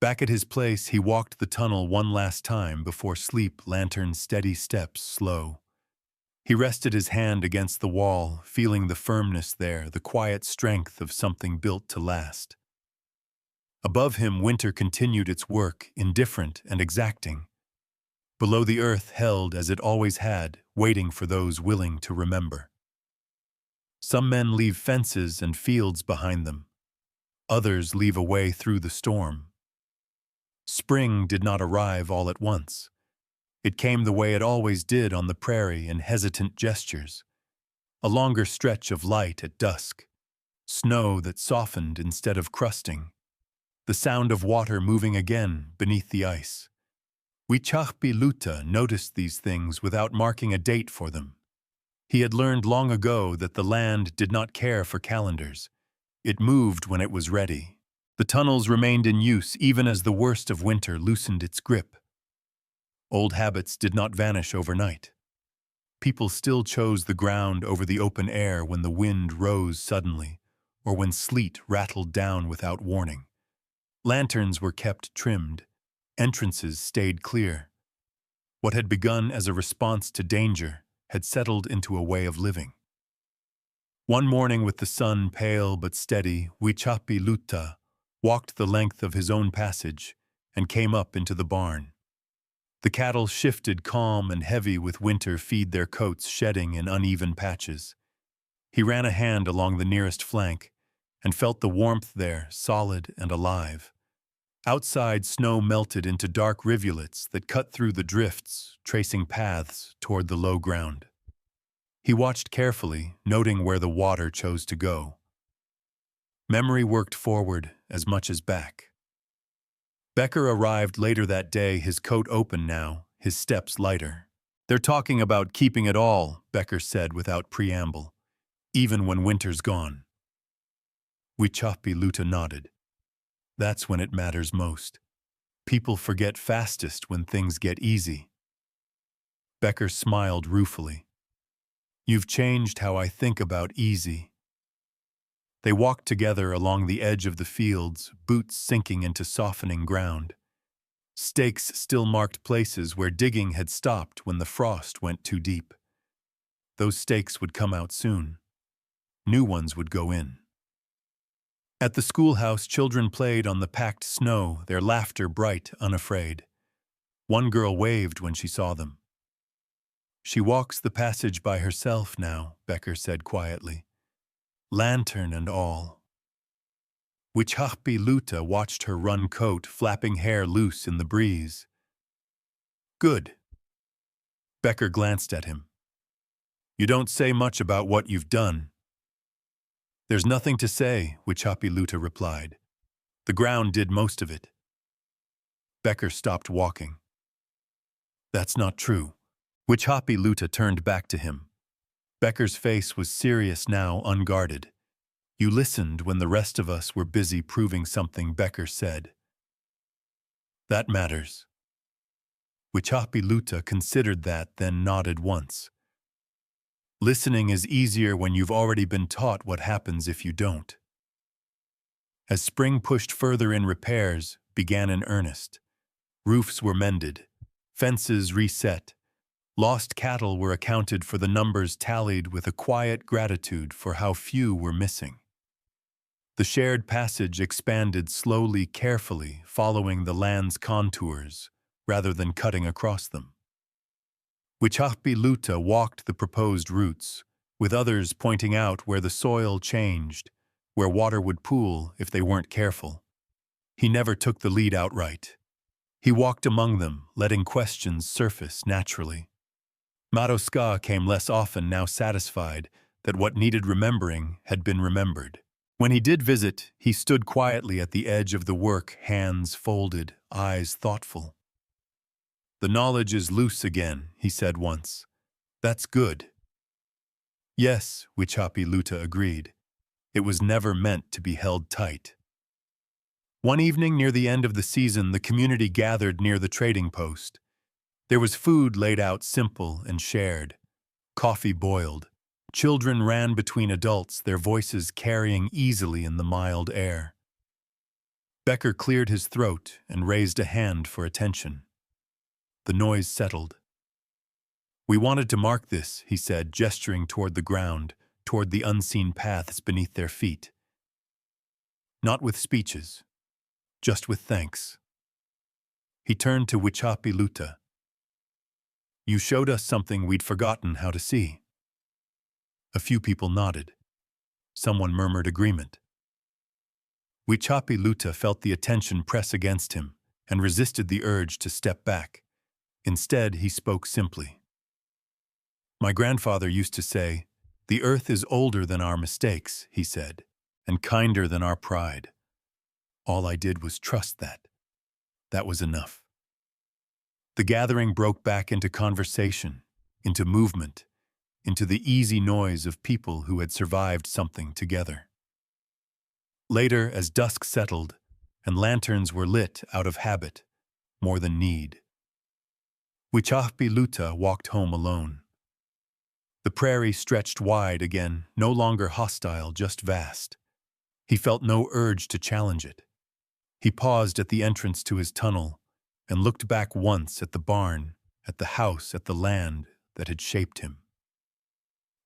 Back at his place, he walked the tunnel one last time before sleep, lantern's steady steps slow. He rested his hand against the wall, feeling the firmness there, the quiet strength of something built to last. Above him, winter continued its work, indifferent and exacting. Below, the earth held as it always had, waiting for those willing to remember. Some men leave fences and fields behind them. Others leave a way through the storm. Spring did not arrive all at once. It came the way it always did on the prairie, in hesitant gestures. A longer stretch of light at dusk. Snow that softened instead of crusting. The sound of water moving again beneath the ice. Wichahpi noticed these things without marking a date for them. He had learned long ago that the land did not care for calendars. It moved when it was ready. The tunnels remained in use even as the worst of winter loosened its grip. Old habits did not vanish overnight. People still chose the ground over the open air when the wind rose suddenly, or when sleet rattled down without warning. Lanterns were kept trimmed. Entrances stayed clear. What had begun as a response to danger had settled into a way of living. One morning, with the sun pale but steady, Wichahpi walked the length of his own passage and came up into the barn. The cattle shifted, calm and heavy with winter feed, their coats shedding in uneven patches. He ran a hand along the nearest flank and felt the warmth there, solid and alive. Outside, snow melted into dark rivulets that cut through the drifts, tracing paths toward the low ground. He watched carefully, noting where the water chose to go. Memory worked forward as much as back. Becker arrived later that day, his coat open now, his steps lighter. They're talking about keeping it all, Becker said without preamble. even when winter's gone. Wichapi Luta nodded. That's when it matters most. People forget fastest when things get easy. Becker smiled ruefully. You've changed how I think about easy. They walked together along the edge of the fields, boots sinking into softening ground. Stakes still marked places where digging had stopped when the frost went too deep. Those stakes would come out soon. New ones would go in. At the schoolhouse, children played on the packed snow, their laughter bright, unafraid. One girl waved when she saw them. She walks the passage by herself now, Becker said quietly. Lantern and all. Wichapi Luta watched her run coat, flapping hair loose in the breeze. Good. Becker glanced at him. You don't say much about what you've done. There's nothing to say, Wichapi Luta replied. The ground did most of it. Becker stopped walking. That's not true. Wichapi Luta turned back to him. Becker's face was serious now, unguarded. You listened when the rest of us were busy proving something, Becker said. That matters. Wichapi Luta considered that, then nodded once. Listening is easier when you've already been taught what happens if you don't. As spring pushed further in, repairs began in earnest. Roofs were mended, fences reset. Lost cattle were accounted for, the numbers tallied with a quiet gratitude for how few were missing. The shared passage expanded slowly, carefully, following the land's contours, rather than cutting across them. Wichapi Luta walked the proposed routes, with others pointing out where the soil changed, where water would pool if they weren't careful. He never took the lead outright. He walked among them, letting questions surface naturally. Maroska came less often, now satisfied that what needed remembering had been remembered. When he did visit, he stood quietly at the edge of the work, hands folded, eyes thoughtful. The knowledge is loose again, he said once. That's good. Yes, Wichapi Luta agreed. It was never meant to be held tight. One evening near the end of the season, the community gathered near the trading post. There was food laid out, simple and shared. Coffee boiled. Children ran between adults, their voices carrying easily in the mild air. Becker cleared his throat and raised a hand for attention. The noise settled. We wanted to mark this, he said, gesturing toward the ground, toward the unseen paths beneath their feet. Not with speeches, just with thanks. He turned to Wichapi Luta. You showed us something we'd forgotten how to see. A few people nodded. Someone murmured agreement. Wichapi Luta felt the attention press against him and resisted the urge to step back. Instead, he spoke simply. My grandfather used to say, the earth is older than our mistakes, he said, and kinder than our pride. All I did was trust that. That was enough. The gathering broke back into conversation, into movement, into the easy noise of people who had survived something together. Later, as dusk settled and lanterns were lit out of habit, more than need, Wichapi Luta walked home alone. The prairie stretched wide again, no longer hostile, just vast. He felt no urge to challenge it. He paused at the entrance to his tunnel and looked back once at the barn, at the house, at the land that had shaped him.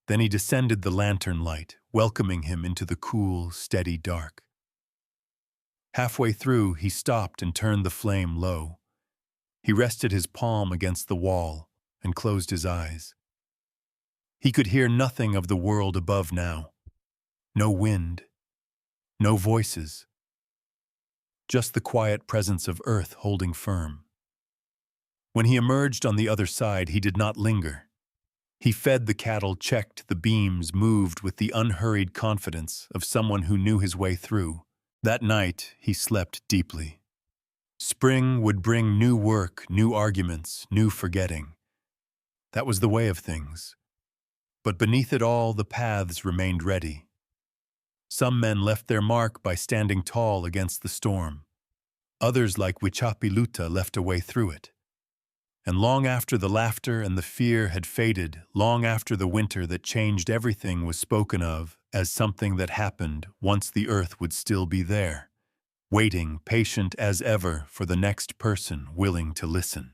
Then he descended the lantern light, welcoming him into the cool, steady dark. Halfway through, he stopped and turned the flame low. He rested his palm against the wall and closed his eyes. He could hear nothing of the world above now. No wind, no voices. Just the quiet presence of earth holding firm. When he emerged on the other side, he did not linger. He fed the cattle, checked the beams, moved with the unhurried confidence of someone who knew his way through. That night, he slept deeply. Spring would bring new work, new arguments, new forgetting. That was the way of things. But beneath it all, the paths remained ready. Some men left their mark by standing tall against the storm. Others, like Huichapiluta, left a way through it. And long after the laughter and the fear had faded, long after the winter that changed everything was spoken of as something that happened once the earth would still be there, waiting, patient as ever, for the next person willing to listen.